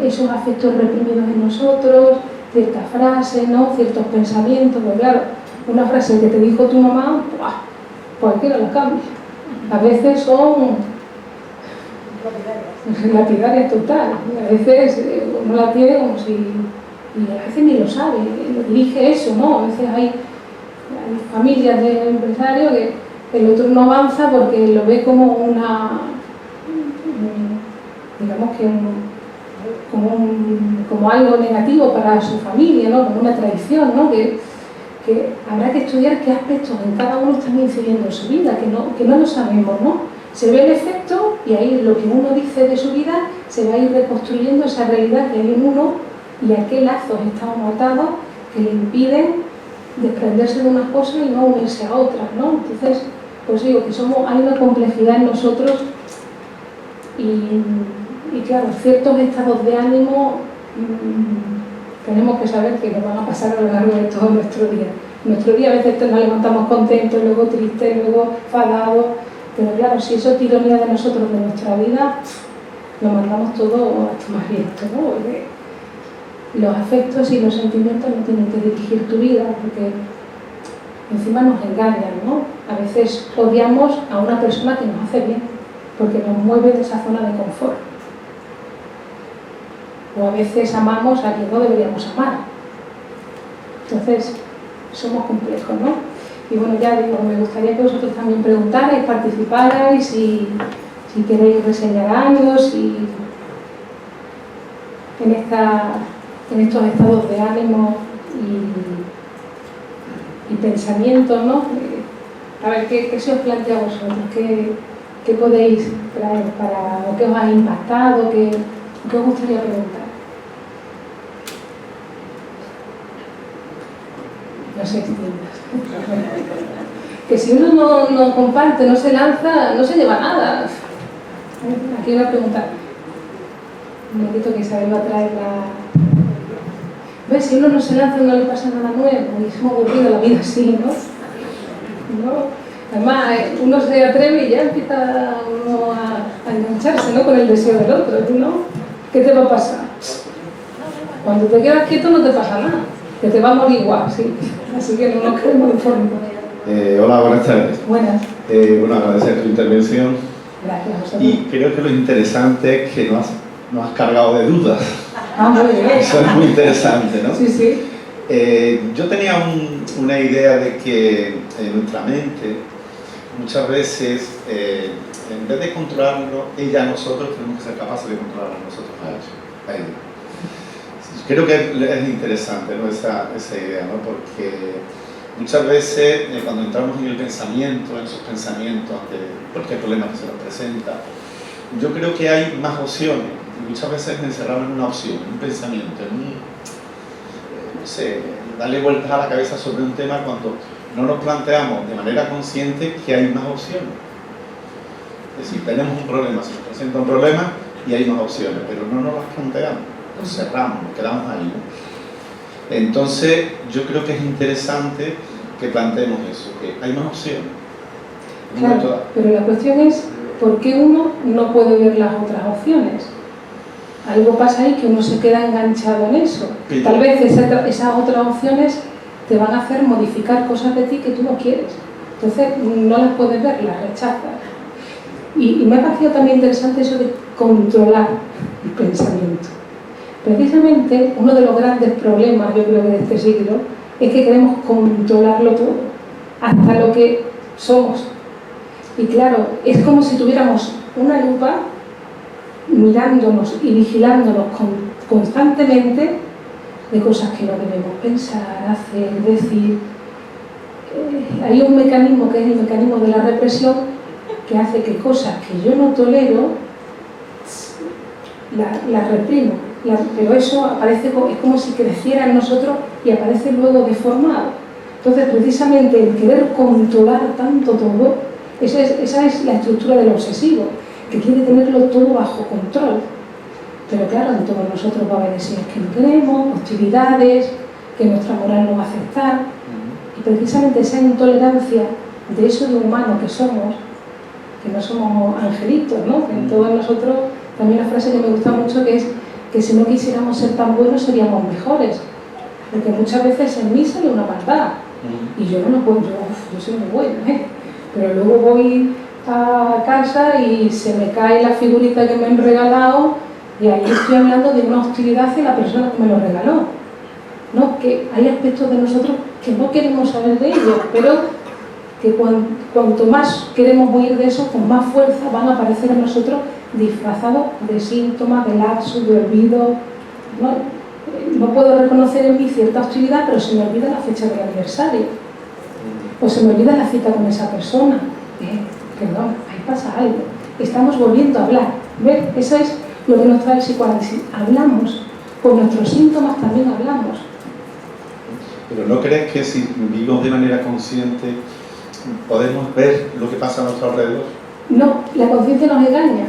esos afectos reprimidos en nosotros, ciertas frases, ¿no? Ciertos pensamientos, pues claro, una frase que te dijo tu mamá, ¡buah! Pues que no la cambies. A veces son lapidarias total, a veces uno la tiene como si, y a veces ni lo sabe, lo dirige eso, ¿no? A veces hay familias de empresarios que el otro no avanza porque lo ve como una, digamos que como algo negativo para su familia, ¿no? Como una traición, ¿no? Que habrá que estudiar qué aspectos en cada uno están incidiendo en su vida, que no lo sabemos, ¿no? Se ve el efecto y ahí lo que uno dice de su vida se va a ir reconstruyendo esa realidad que hay en uno y a qué lazos están atados que le impiden desprenderse de unas cosas y no unirse a otras, ¿no? Entonces, pues digo que hay una complejidad en nosotros y claro, ciertos estados de ánimo tenemos que saber que nos van a pasar a lo largo de todo nuestro día. Nuestro día a veces nos levantamos contentos, luego tristes, luego enfadados, pero claro, si eso es tiranía de nosotros, de nuestra vida, lo mandamos todo hasta más viento, ¿no? Porque los afectos y los sentimientos no tienen que dirigir tu vida, porque encima nos engañan, ¿no? A veces odiamos a una persona que nos hace bien, porque nos mueve de esa zona de confort. O a veces amamos a quien no deberíamos amar. Entonces, somos complejos, ¿no? Y bueno, ya digo, me gustaría que vosotros también preguntarais, participarais, si queréis reseñar algo, si en estos estados de ánimo y pensamientos, ¿no? A ver, ¿qué se os plantea a vosotros? ¿Qué podéis traer para o qué os ha impactado? ¿Qué os gustaría preguntar? No se extiendas. Que si uno no comparte, no se lanza, no se lleva nada. Aquí voy a preguntar. Un poquito que Isabel va a traer la... ¿Ves? Si uno no se lanza no le pasa nada nuevo y es muy aburrido la vida así, ¿no? Además, uno se atreve y ya empieza uno a engancharse, ¿no? Con el deseo del otro, ¿no? ¿Qué te va a pasar? Cuando te quedas quieto no te pasa nada, que te va a morir igual, ¿sí? Así que no nos quedemos informes. Hola, buenas tardes. Buenas. Bueno, agradecer tu intervención. Gracias. Y creo que lo interesante es que no has cargado de dudas. Ah, muy bien. Eso es muy interesante, ¿no? Sí, sí. Yo tenía una idea de que nuestra mente muchas veces, en vez de controlarlo ella a nosotros, tenemos que ser capaces de controlar a nosotros a ella. Creo que es interesante, ¿no? esa idea, ¿no? Porque muchas veces cuando entramos en el pensamiento, en esos pensamientos ante cualquier problema que se nos presenta, yo creo que hay más opciones. Y muchas veces encerramos en una opción, en un pensamiento, no sé, darle vueltas a la cabeza sobre un tema cuando no nos planteamos de manera consciente que hay más opciones. Es decir, tenemos un problema, se nos presenta un problema y hay más opciones, pero no nos las planteamos, nos cerramos, nos quedamos ahí, ¿no? Entonces, yo creo que es interesante que planteemos eso, que hay más opciones. Claro, pero la cuestión es ¿por qué uno no puede ver las otras opciones? Algo pasa ahí que uno se queda enganchado en eso. Tal vez esas otras opciones te van a hacer modificar cosas de ti que tú no quieres. Entonces no las puedes ver, las rechazas. Y me ha parecido también interesante eso de controlar el pensamiento. Precisamente uno de los grandes problemas, yo creo que de este siglo, es que queremos controlarlo todo, hasta lo que somos. Y claro, es como si tuviéramos una lupa mirándonos y vigilándonos constantemente de cosas que no debemos pensar, hacer, decir. Hay un mecanismo que es el mecanismo de la represión que hace que cosas que yo no tolero las reprimo, pero eso aparece, es como si creciera en nosotros y aparece luego deformado. Entonces precisamente el querer controlar tanto todo, esa es la estructura del obsesivo, que quiere tenerlo todo bajo control. Pero claro, en todos nosotros va a haber deseos que no queremos, hostilidades, que nuestra moral no va a aceptar. Y precisamente esa intolerancia de eso de humano que somos, que no somos angelitos, ¿no? Que en todos nosotros, también una frase que me gusta mucho que es que si no quisiéramos ser tan buenos seríamos mejores, porque muchas veces en mí sale una maldad y yo no lo puedo, yo soy muy buena, pero luego voy a casa y se me cae la figurita que me han regalado y ahí estoy hablando de una hostilidad hacia la persona que me lo regaló, ¿no? Que hay aspectos de nosotros que no queremos saber de ellos, pero que cuanto más queremos huir de eso, con más fuerza van a aparecer en nosotros disfrazados de síntomas, de lapsus, de olvido, ¿no? No puedo reconocer en mí cierta hostilidad, pero se me olvida la fecha del aniversario o se me olvida la cita con esa persona. Perdón, ahí pasa algo, estamos volviendo a hablar, ¿ves? Eso es lo que nos trae el psicoanálisis, hablamos, con nuestros síntomas también hablamos. Pero ¿no crees que si vivimos de manera consciente podemos ver lo que pasa a nuestro alrededor? No, la conciencia nos engaña,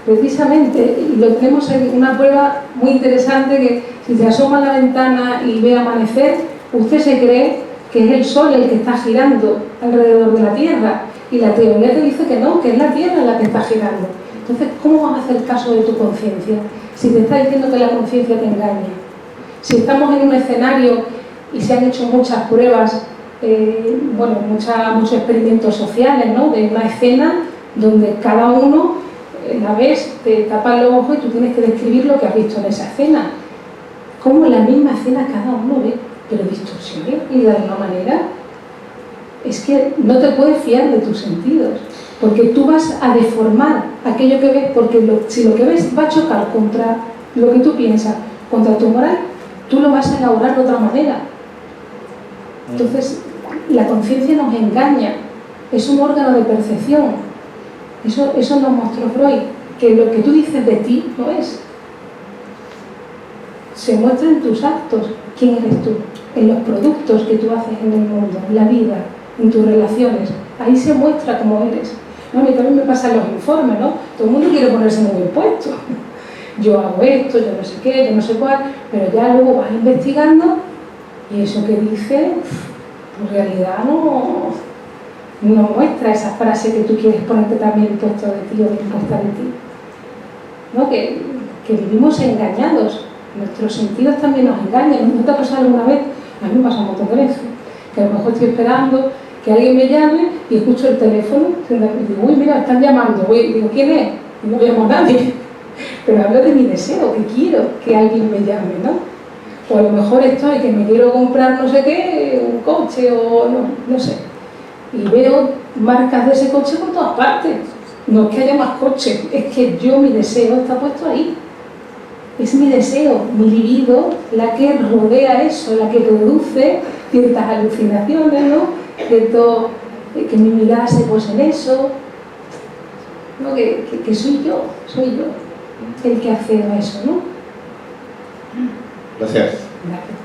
precisamente, y lo tenemos en una prueba muy interesante que si se asoma a la ventana y ve amanecer, usted se cree que es el Sol el que está girando alrededor de la Tierra, y la teoría te dice que no, que es la Tierra la que está girando. Entonces, ¿cómo vas a hacer caso de tu conciencia si te está diciendo que la conciencia te engaña? Si estamos en un escenario y se han hecho muchas pruebas, muchos experimentos sociales, ¿no? De una escena donde cada uno la ves, te tapas los ojos y tú tienes que describir lo que has visto en esa escena. Como en la misma escena cada uno ve, pero distorsionada y de alguna manera. Es que no te puedes fiar de tus sentidos, porque tú vas a deformar aquello que ves, porque si lo que ves va a chocar contra lo que tú piensas, contra tu moral, tú lo vas a elaborar de otra manera. Entonces, la conciencia nos engaña, es un órgano de percepción. Eso nos mostró Freud, que lo que tú dices de ti no es. Se muestra en tus actos quién eres tú, en los productos que tú haces en el mundo, en la vida, en tus relaciones. Ahí se muestra cómo eres. ¿No? A mí también me pasan los informes, ¿no? Todo el mundo quiere ponerse muy bien puesto. Yo hago esto, yo no sé qué, yo no sé cuál, pero ya luego vas investigando y eso que dice, en realidad no muestra esa frase que tú quieres ponerte también puesto de ti o impuesta de ti. ¿No? Que vivimos engañados, nuestros sentidos también nos engañan. ¿No te ha pasado alguna vez? A mí me pasa un montón de veces, que a lo mejor estoy esperando que alguien me llame y escucho el teléfono y digo, uy, mira, están llamando, digo, ¿quién es? Y no llamo a nadie, pero hablo de mi deseo, que quiero que alguien me llame, ¿no? O a lo mejor estoy que me quiero comprar no sé qué, un coche o no sé, y veo marcas de ese coche por todas partes. No es que haya más coches, es que mi deseo está puesto ahí. Es mi deseo, mi libido, la que rodea eso, la que produce ciertas alucinaciones, ¿no? Que mi mirada se pose en eso, ¿no? Que soy yo el que accedo a eso, ¿no? Gracias. Gracias.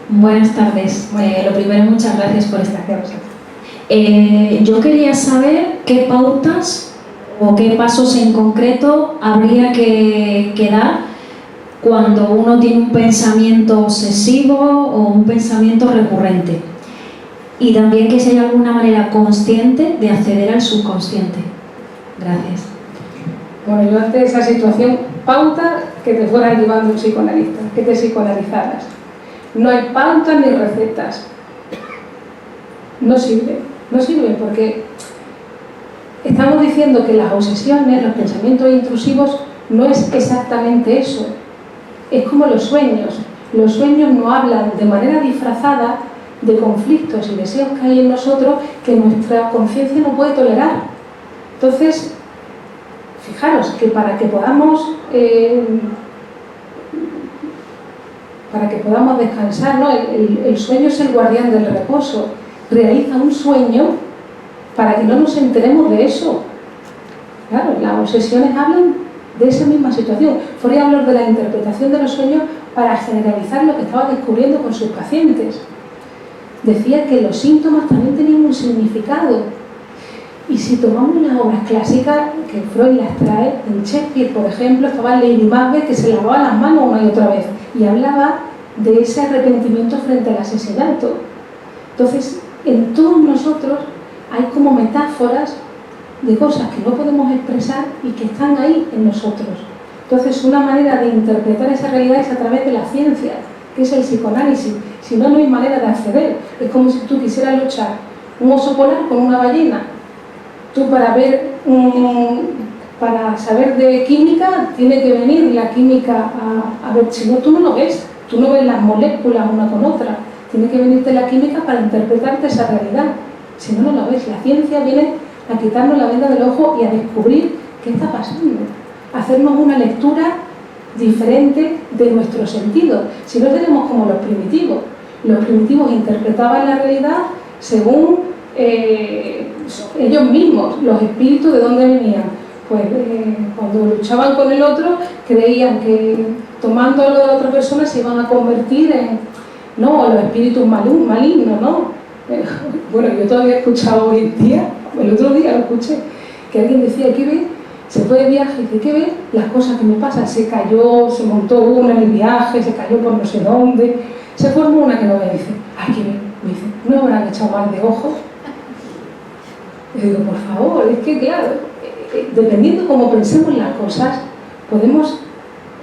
Buenas tardes. Lo primero, muchas gracias por esta clase. Yo quería saber qué pautas o qué pasos en concreto habría que dar cuando uno tiene un pensamiento obsesivo o un pensamiento recurrente. Y también que si hay alguna manera consciente de acceder al subconsciente. Gracias. Bueno, yo ante esa situación, pauta que te fuera llevando un psicoanalista, que te psicoanalizaras. No hay pautas ni recetas. No sirve porque estamos diciendo que las obsesiones, los pensamientos intrusivos, no es exactamente eso. Es como los sueños. Los sueños no hablan de manera disfrazada de conflictos y deseos que hay en nosotros que nuestra conciencia no puede tolerar. Entonces, fijaros que para que podamos descansar, ¿no? El sueño es el guardián del reposo. Realiza un sueño para que no nos enteremos de eso. Claro, las obsesiones hablan de esa misma situación. Freud habló de la interpretación de los sueños para generalizar lo que estaba descubriendo con sus pacientes. Decía que los síntomas también tenían un significado. Y si tomamos las obras clásicas, que Freud las trae, en Shakespeare, por ejemplo, estaba Lady Macbeth que se lavaba las manos una y otra vez y hablaba de ese arrepentimiento frente al asesinato. Entonces, en todos nosotros hay como metáforas de cosas que no podemos expresar y que están ahí en nosotros. Entonces, una manera de interpretar esa realidad es a través de la ciencia, que es el psicoanálisis. Si no, no hay manera de acceder. Es como si tú quisieras luchar un oso polar con una ballena. Tú para saber de química, tiene que venir la química a ver, si no, tú no lo ves. Tú no ves las moléculas una con otra. Tiene que venirte la química para interpretarte esa realidad. Si no, no la ves. La ciencia viene a quitarnos la venda del ojo y a descubrir qué está pasando. Hacernos una lectura diferente de nuestros sentidos. Si no, tenemos como los primitivos. Los primitivos interpretaban la realidad según ellos mismos, los espíritus de dónde venían. Pues cuando luchaban con el otro, creían que tomando lo de la otra persona se iban a convertir en los espíritus malignos, ¿no? Bueno, yo todavía he escuchado hoy en día, el otro día lo escuché, que alguien decía, ¿qué ve? Se fue de viaje y dice, ¿qué ve? Las cosas que me pasan, se cayó, se montó una en el viaje, se cayó por no sé dónde, se formó una que no ve, dice, ay, ¿qué ve? Me dice, ¿no habrán echado mal de ojos? Y digo, por favor, es que claro, dependiendo cómo pensemos las cosas, podemos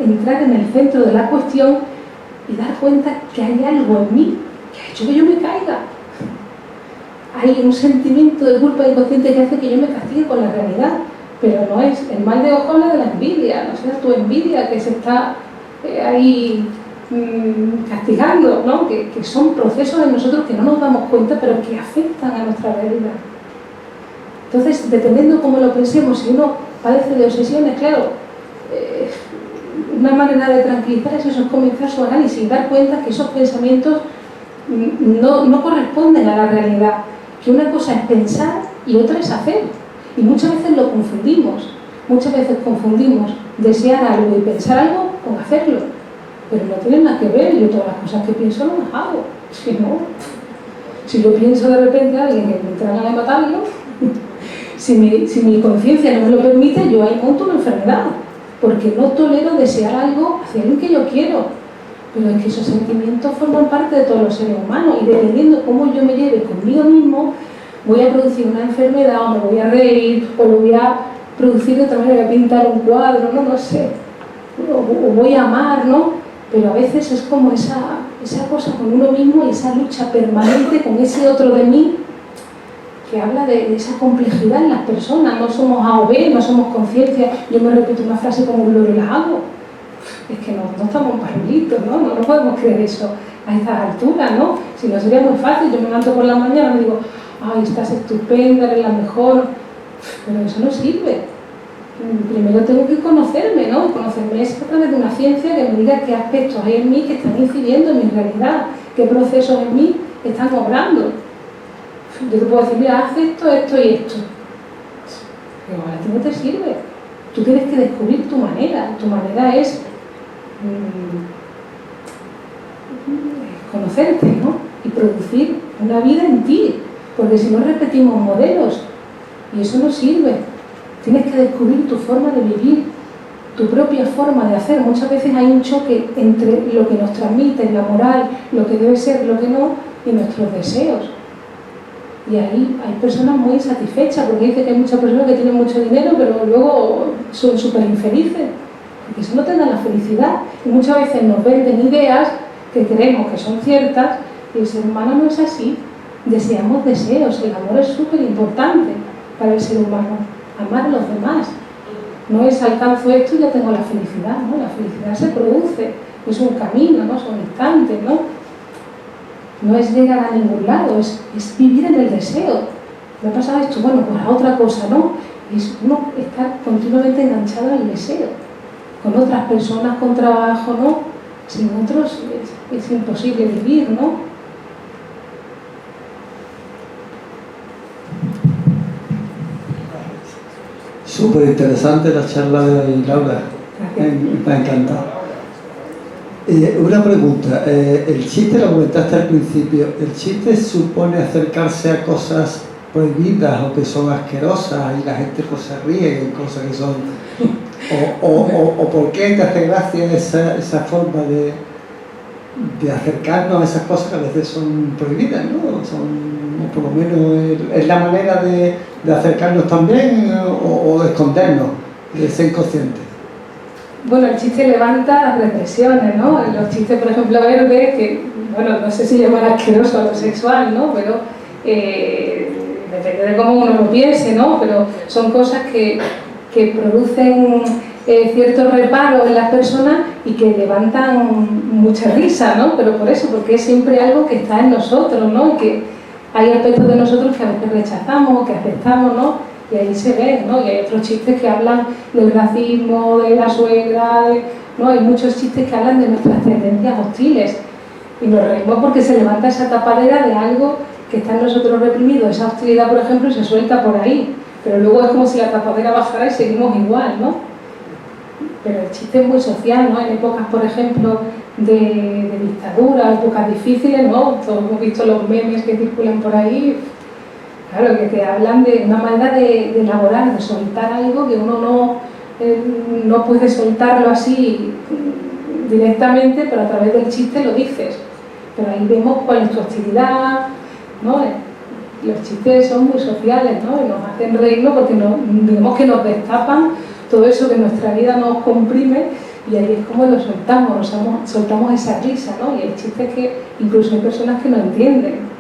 entrar en el centro de la cuestión y dar cuenta que hay algo en mí que ha hecho que yo me caiga. Hay un sentimiento de culpa inconsciente que hace que yo me castigue con la realidad, pero no es el mal de ojo, habla de la envidia, no sea tu envidia que se está ahí castigando, ¿no? Que son procesos en nosotros que no nos damos cuenta, pero que afectan a nuestra realidad. Entonces, dependiendo cómo lo pensemos, si uno padece de obsesiones, claro, una manera de tranquilizar es eso, es comenzar su análisis y dar cuenta que esos pensamientos no corresponden a la realidad, que una cosa es pensar y otra es hacer, y muchas veces lo confundimos, desear algo y pensar algo con hacerlo, pero no tienen nada que ver. Yo todas las cosas que pienso no las hago, si yo pienso de repente a alguien que me entra a matarlo, si mi conciencia no me lo permite, yo ahí monto una enfermedad, porque no tolero desear algo hacia alguien que yo quiero. Pero es que esos sentimientos forman parte de todos los seres humanos, y dependiendo cómo yo me lleve conmigo mismo, voy a producir una enfermedad, o me voy a reír, o lo voy a producir de otra manera, voy a pintar un cuadro, no sé, o voy a amar, ¿no? Pero a veces es como esa cosa con uno mismo y esa lucha permanente con ese otro de mí, que habla de esa complejidad en las personas. No somos A o B, no somos conciencia. Yo me repito una frase como un loro y la hago. Es que no estamos pajuelitos, ¿no? No podemos creer eso a estas alturas, ¿no? Si no sería muy fácil. Yo me levanto por la mañana y me digo, ay, estás estupenda, eres la mejor. Pero eso no sirve. Primero tengo que conocerme, ¿no? Conocerme es a través de una ciencia que me diga qué aspectos hay en mí que están incidiendo en mi realidad, qué procesos en mí están obrando. Yo te puedo decir, mira, haz esto y esto. Pero a ti no te sirve. Tú tienes que descubrir tu manera. Tu manera es conocerte, ¿no? Y producir una vida en ti. Porque si no repetimos modelos, y eso no sirve. Tienes que descubrir tu forma de vivir, tu propia forma de hacer. Muchas veces hay un choque entre lo que nos transmite, la moral, lo que debe ser, lo que no, y nuestros deseos. Y ahí hay personas muy insatisfechas, porque dice que hay muchas personas que tienen mucho dinero, pero luego son súper infelices, porque eso no te da la felicidad. Y muchas veces nos venden ideas que creemos que son ciertas, y el ser humano no es así. Deseamos deseos, el amor es súper importante para el ser humano. Amar a los demás. No es alcanzo esto y ya tengo la felicidad, ¿no? La felicidad se produce, es un camino, ¿no? Son instantes, ¿no? No es llegar a ningún lado, es vivir en el deseo. Me ha pasado esto, bueno, pues a otra cosa, ¿no? Es uno estar continuamente enganchado al deseo. Con otras personas, con trabajo, ¿no? Sin otros es imposible vivir, ¿no? Súper interesante la charla de hoy, Laura. Me ha encantado. Una pregunta. El chiste lo comentaste al principio. ¿El chiste supone acercarse a cosas prohibidas o que son asquerosas y la gente pues se ríe en cosas que son... ¿O por qué te hace gracia esa forma de acercarnos a esas cosas que a veces son prohibidas, ¿no? Por lo menos es la manera de acercarnos también o de escondernos, de ser conscientes. Bueno, el chiste levanta las represiones, ¿no? Los chistes, por ejemplo, verdes, que, bueno, no sé si llamar asqueroso a lo sexual, ¿no? Pero depende de cómo uno lo piense, ¿no? Pero son cosas que producen ciertos reparos en las personas y que levantan mucha risa, ¿no? Pero por eso, porque es siempre algo que está en nosotros, ¿no? Y que hay aspectos de nosotros que a veces rechazamos o que aceptamos, ¿no? Y ahí se ve, ¿no? Y hay otros chistes que hablan del racismo, de la suegra, ¿no? Hay muchos chistes que hablan de nuestras tendencias hostiles. Y nos reímos porque se levanta esa tapadera de algo que está en nosotros reprimido, esa hostilidad, por ejemplo, y se suelta por ahí. Pero luego es como si la tapadera bajara y seguimos igual, ¿no? Pero el chiste es muy social, ¿no? En épocas, por ejemplo, de dictadura, épocas difíciles, ¿no? Todos hemos visto los memes que circulan por ahí. Claro, que te hablan de una manera de elaborar, de soltar algo que uno no puede soltarlo así directamente, pero a través del chiste lo dices. Pero ahí vemos cuál es tu hostilidad, ¿no? Los chistes son muy sociales, ¿no? Y nos hacen reírnos porque digamos que nos destapan todo eso que en nuestra vida nos comprime y ahí es como lo soltamos esa risa, ¿no? Y hay chistes que incluso hay personas que no entienden.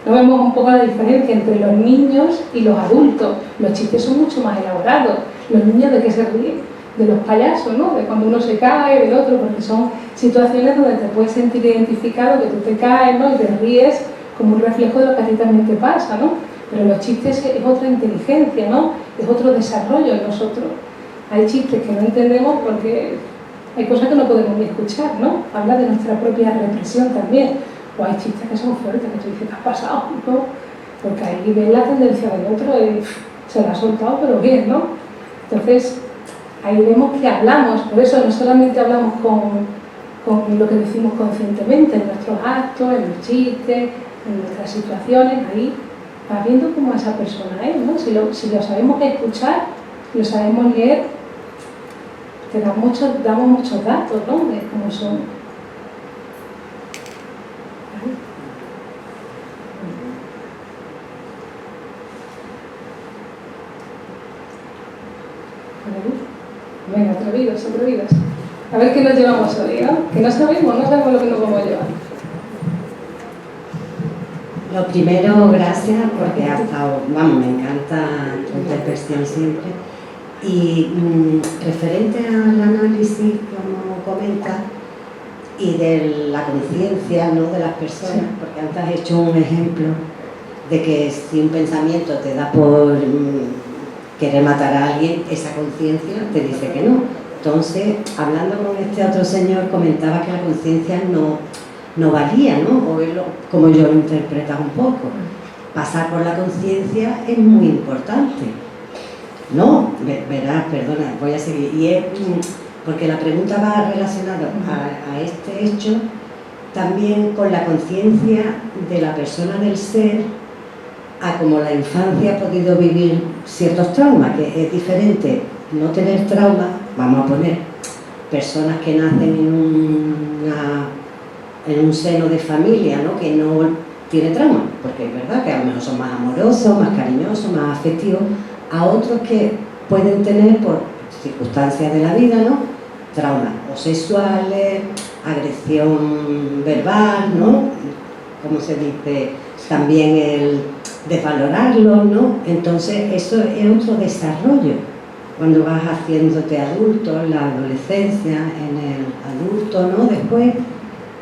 No vemos un poco la diferencia entre los niños y los adultos. Los chistes son mucho más elaborados. Los niños, ¿de qué se ríen? De los payasos, ¿no? De cuando uno se cae, del otro, porque son situaciones donde te puedes sentir identificado, que tú te caes, ¿no? Y te ríes como un reflejo de lo que a ti también te pasa, ¿no? Pero los chistes es otra inteligencia, ¿no? Es otro desarrollo en nosotros. Hay chistes que no entendemos porque hay cosas que no podemos ni escuchar, ¿no? Habla de nuestra propia represión también. O hay chistes que son fuertes, que tú dices, ¿qué has pasado? ¿No? Porque ahí ves la tendencia del otro y se la ha soltado, pero bien, ¿no? Entonces, ahí vemos que hablamos, por eso no solamente hablamos con lo que decimos conscientemente, en nuestros actos, en los chistes, en nuestras situaciones, ahí vas viendo cómo esa persona es, ¿no? Si lo sabemos escuchar, lo sabemos leer, damos muchos datos, ¿no? De cómo son. Venga, atrevidos. A ver qué nos llevamos hoy, ¿no? Que no sabemos lo que nos vamos a llevar. Lo primero, gracias, porque ha estado, me encanta tu intervención siempre. Y referente al análisis, como comenta, y de la conciencia, ¿no?, de las personas, sí. Porque antes has hecho un ejemplo de que si un pensamiento te da por querer matar a alguien, esa conciencia te dice que no. Entonces, hablando con este otro señor, comentaba que la conciencia no valía, ¿no? O es como yo lo interpretaba un poco. Pasar por la conciencia es muy importante. No, verás, perdona, voy a seguir. Y es porque la pregunta va relacionada a este hecho también con la conciencia de la persona del ser, a como la infancia ha podido vivir ciertos traumas, que es diferente no tener trauma, vamos a poner personas que nacen en un seno de familia, ¿no?, que no tiene trauma, porque es verdad que a lo mejor son más amorosos, más cariñosos, más afectivos, a otros que pueden tener por circunstancias de la vida, ¿no?, traumas o sexuales, agresión verbal, ¿no?, como se dice, también el desvalorarlo, ¿no? Entonces eso es otro desarrollo. Cuando vas haciéndote adulto, en la adolescencia, en el adulto, ¿no?, después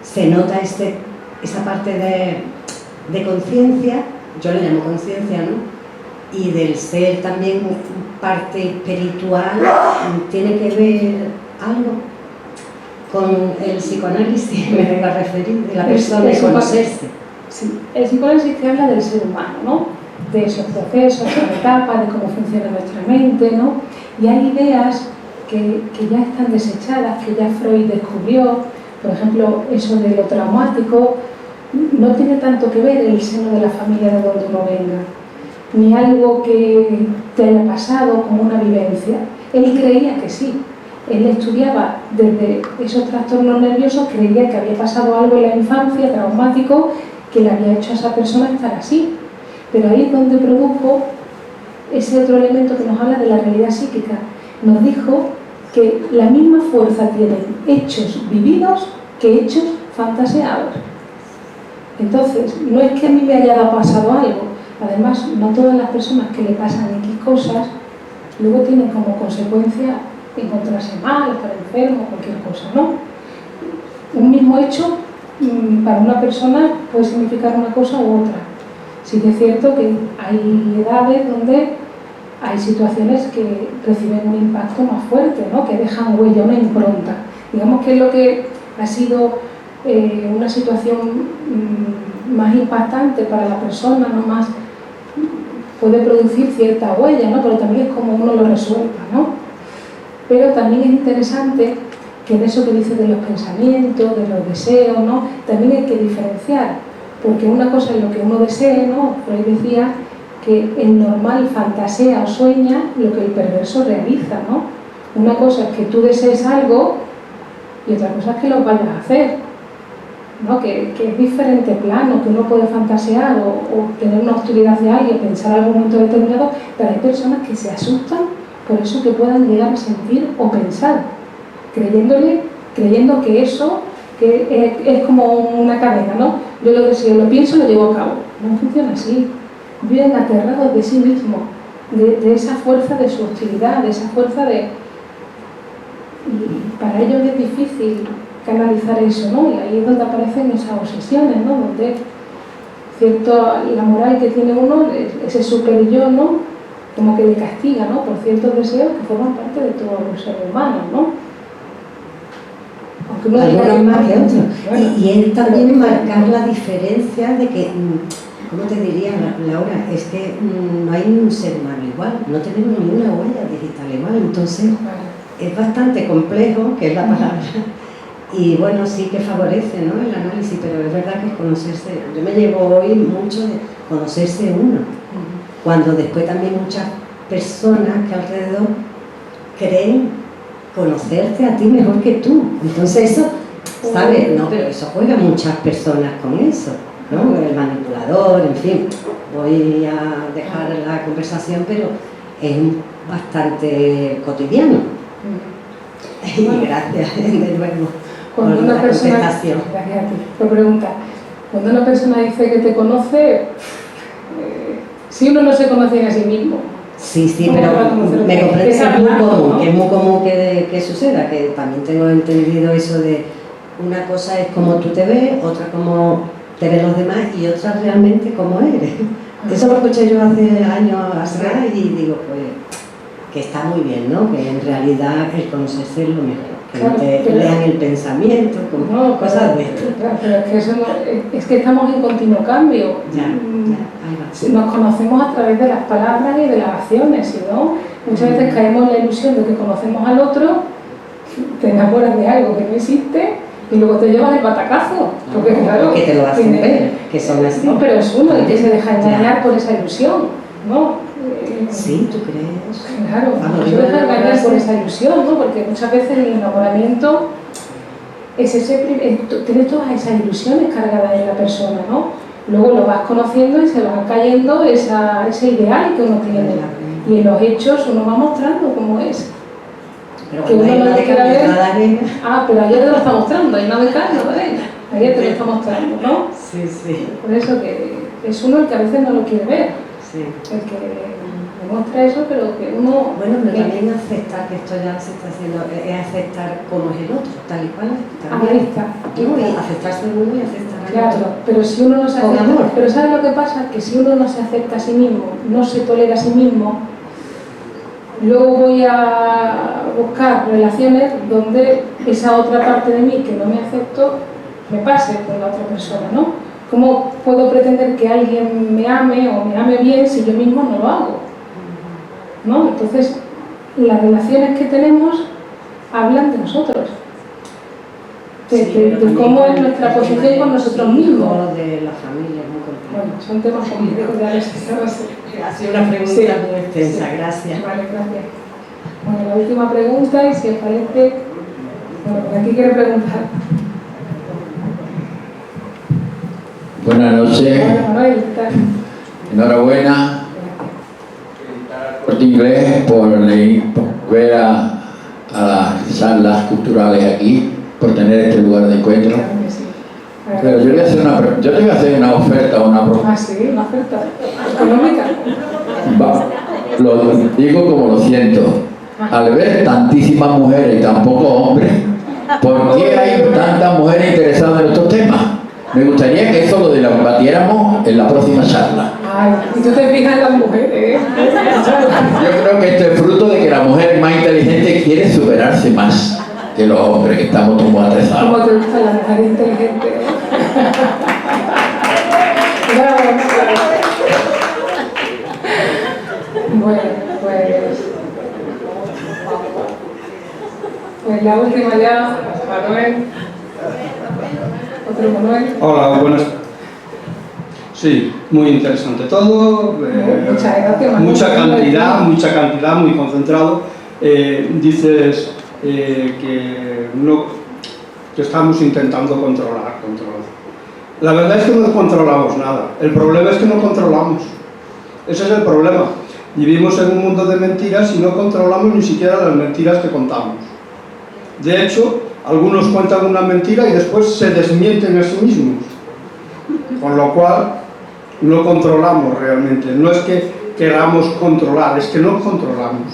se nota esa parte de conciencia, yo le llamo conciencia, ¿no?, y del ser también parte espiritual. Tiene que ver algo con el psicoanálisis, me vengo a referir, de la persona y conocerse. Sí, el psicoanálisis te habla del ser humano, ¿no?, de esos procesos, de esas etapas, de cómo funciona nuestra mente, ¿no? Y hay ideas que ya están desechadas, que ya Freud descubrió. Por ejemplo, eso de lo traumático no tiene tanto que ver el seno de la familia de donde uno venga, ni algo que te haya pasado como una vivencia. Él creía que sí, él estudiaba desde esos trastornos nerviosos, creía que había pasado algo en la infancia traumático que le había hecho a esa persona estar así. Pero ahí es donde produjo ese otro elemento que nos habla de la realidad psíquica. Nos dijo que la misma fuerza tienen hechos vividos que hechos fantaseados. Entonces, no es que a mí me haya pasado algo, además, no todas las personas que le pasan X cosas luego tienen como consecuencia encontrarse mal, estar enfermo, cualquier cosa, ¿no? Un mismo hecho para una persona puede significar una cosa u otra. Sí que es cierto que hay edades donde hay situaciones que reciben un impacto más fuerte, ¿no? Que dejan huella, una impronta. Digamos que es lo que ha sido una situación más impactante para la persona, ¿no? Más puede producir cierta huella, ¿no? Pero también es como uno lo resuelva, ¿no? Pero también es interesante que en eso que dice de los pensamientos, de los deseos, ¿no? También hay que diferenciar, porque una cosa es lo que uno desee, ¿no? Freud decía que el normal fantasea o sueña lo que el perverso realiza, ¿no? Una cosa es que tú desees algo y otra cosa es que lo vayas a hacer, ¿no? Que es diferente plano, que uno puede fantasear o tener una hostilidad hacia alguien, pensar en algún momento determinado, pero hay personas que se asustan por eso que puedan llegar a sentir o pensar, creyendo que eso que es como una cadena, ¿no? Yo lo deseo, lo pienso y lo llevo a cabo. No funciona así. Viven aterrados de sí mismos, de esa fuerza de su hostilidad, de esa fuerza de... Y para ellos es difícil canalizar eso, ¿no? Y ahí es donde aparecen esas obsesiones, ¿no? Donde la moral que tiene uno, ese super yo, ¿no? Como que le castiga, ¿no? Por ciertos deseos que forman parte de todos los seres humanos, ¿no? Algunos más que otros. Bueno, y él también marcar la diferencia de que, ¿cómo te diría, Laura? Es que no hay ni un ser humano igual, no tenemos ninguna huella digital igual, entonces es bastante complejo, que es la palabra. Y bueno, sí que favorece, ¿no?, el análisis, pero es verdad que conocerse, yo me llevo hoy mucho de conocerse uno, cuando después también muchas personas que alrededor creen conocerte a ti mejor que tú. Entonces eso, ¿sabes? No, pero eso juega muchas personas con eso, ¿no? El manipulador, en fin. Voy a dejar la conversación, pero es bastante cotidiano. Y gracias, de nuevo, cuando por una la persona, contestación. Gracias a ti. Por pregunta, cuando una persona dice que te conoce, si uno no se conoce a sí mismo, sí, pero me comprende que es muy común, ¿no? Que es muy común que suceda, que también tengo entendido eso de una cosa es como tú te ves, otra como te ven los demás y otra realmente como eres. Eso lo escuché yo hace años atrás y digo, pues, que está muy bien, ¿no? Que en realidad el conocerse es lo mejor, que claro, no te lean el pensamiento, como no, cosas de esto. Pero es que, eso no, es que estamos en continuo cambio. Nos conocemos a través de las palabras y de las acciones, ¿sí, no? Muchas veces caemos en la ilusión de que conocemos al otro, te enamoras de algo que no existe y luego te llevas el batacazo. Porque claro, que te lo hacen ver, que son así. No, pero es uno el que se deja engañar por esa ilusión, ¿no? Sí, ¿tú crees? Claro, se deja engañar por esa ilusión, ¿no? Porque muchas veces el enamoramiento es tienes todas esas ilusiones cargadas en la persona, ¿no? Luego lo vas conociendo y se va cayendo ese ideal que uno tiene. Y en los hechos uno va mostrando cómo es. Pero que uno no lo quiera ver. Pero ayer te lo está mostrando, ahí no me cae, ¿no? Ayer te lo está mostrando, ¿no? Sí, sí. Por eso que es uno el que a veces no lo quiere ver. Sí. El que demuestra eso, pero que uno... Bueno, pero también aceptar, que esto ya se está haciendo, es aceptar cómo es el otro, tal y cual. Ahí está. Y aceptarse uno y aceptar al otro. Claro, pero si uno no se acepta... Con amor. Pero ¿sabes lo que pasa? Que si uno no se acepta a sí mismo, no se tolera a sí mismo, luego voy a buscar relaciones donde esa otra parte de mí que no me acepto me pase con la otra persona, ¿no? ¿Cómo puedo pretender que alguien me ame o me ame bien si yo mismo no lo hago? ¿No? Entonces, las relaciones que tenemos hablan de nosotros, de cómo es nuestra posición con nosotros mismos. De la familia, muy complejo. Bueno, son temas complejos de Ha sido una pregunta muy extensa, gracias. Vale, gracias. Bueno, la última pregunta, y si os parece, bueno, aquí quiere preguntar. Buenas noches. Hola, Manuel, ¿qué tal? Enhorabuena Corte Inglés por ver a las charlas culturales aquí, por tener este lugar de encuentro. Claro que sí. Pero yo te voy a hacer una oferta, una Ah, propuesta. sí, una oferta económica. Lo digo como lo siento. Al ver tantísimas mujeres y tan pocos hombres, ¿por qué hay tantas mujeres interesadas en estos temas? Me gustaría que eso lo debatiéramos en la próxima charla. Ay, y tú te fijas en las mujeres, ¿eh? Yo creo que esto es fruto de que la mujer más inteligente quiere superarse más que los hombres, que estamos todos ¿Cómo atrasados. te gusta la mujer inteligente? Bravo, bravo. Bueno, pues la última ya, Manuel. Otro Manuel. Hola, buenas. Sí, muy interesante todo. Muchas gracias, Manuel. Mucha cantidad, muy concentrado. Dices que estamos intentando controlar. La verdad es que no controlamos nada. El problema es que no controlamos. Ese es el problema. Vivimos en un mundo de mentiras y no controlamos ni siquiera las mentiras que contamos. De hecho, algunos cuentan una mentira y después se desmienten a sí mismos. Con lo cual, no controlamos realmente. No es que queramos controlar, es que no controlamos.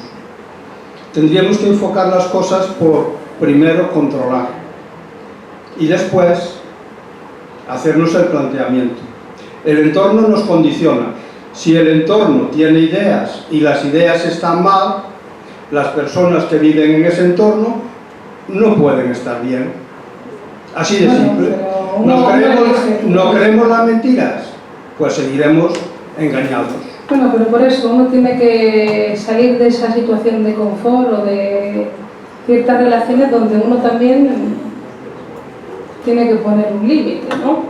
Tendríamos que enfocar las cosas por, primero, controlar. Y después, hacernos el planteamiento. El entorno nos condiciona. Si el entorno tiene ideas y las ideas están mal, las personas que viven en ese entorno no pueden estar bien. Así de simple. ¿No creemos las mentiras? Pues seguiremos engañados. Bueno, pero por eso uno tiene que salir de esa situación de confort o de ciertas relaciones donde uno también tiene que poner un límite, ¿no?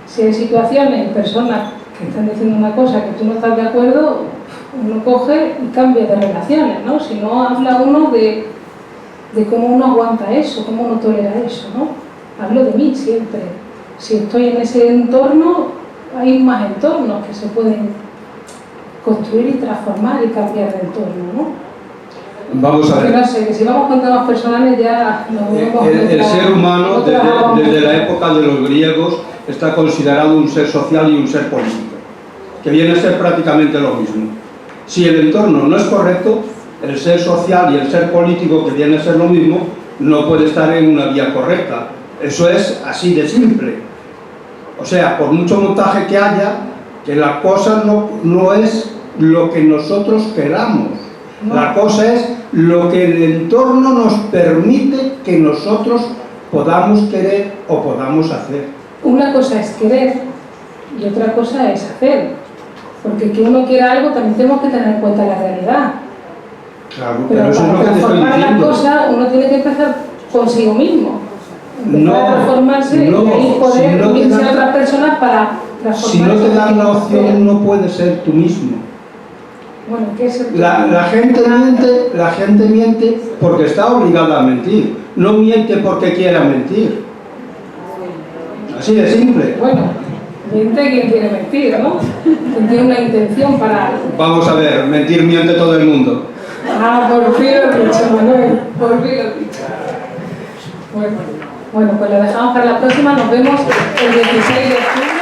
Si hay situaciones y personas que están diciendo una cosa que tú no estás de acuerdo, uno coge y cambia de relaciones, ¿no? Si no, habla uno de cómo uno aguanta eso, cómo uno tolera eso, ¿no? Hablo de mí siempre. Si estoy en ese entorno, hay más entornos que se pueden construir y transformar y cambiar de entorno, ¿no? Vamos a ver. Porque no sé, que si vamos con temas personales ya nos vemos... El ser humano, desde la época de los griegos, está considerado un ser social y un ser político, que viene a ser prácticamente lo mismo. Si el entorno no es correcto, el ser social y el ser político, que viene a ser lo mismo, no puede estar en una vía correcta. Eso es así de simple. O sea, por mucho montaje que haya, que la cosa no es lo que nosotros queramos. No. La cosa es lo que el entorno nos permite que nosotros podamos querer o podamos hacer. Una cosa es querer y otra cosa es hacer. Porque que uno quiera algo también tenemos que tener en cuenta la realidad. Claro, Pero eso es para lo que te estoy transformar las diciendo. cosas uno tiene que empezar consigo mismo. Empezar a transformarse y no, ahí poder si no te unirse dan- a otras personas para transformarse. Si no te dan la en opción, no puedes ser tú mismo. Bueno, ¿qué es el La gente miente porque está obligada a mentir. No miente porque quiera mentir. Así de simple. Bueno, miente quien quiere mentir, ¿no? Quien tiene una intención para algo. Vamos a ver, mentir miente todo el mundo. Ah, por fin lo he dicho, Manuel. Por fin lo he dicho. Bueno, pues lo dejamos para la próxima. Nos vemos el 16 de junio.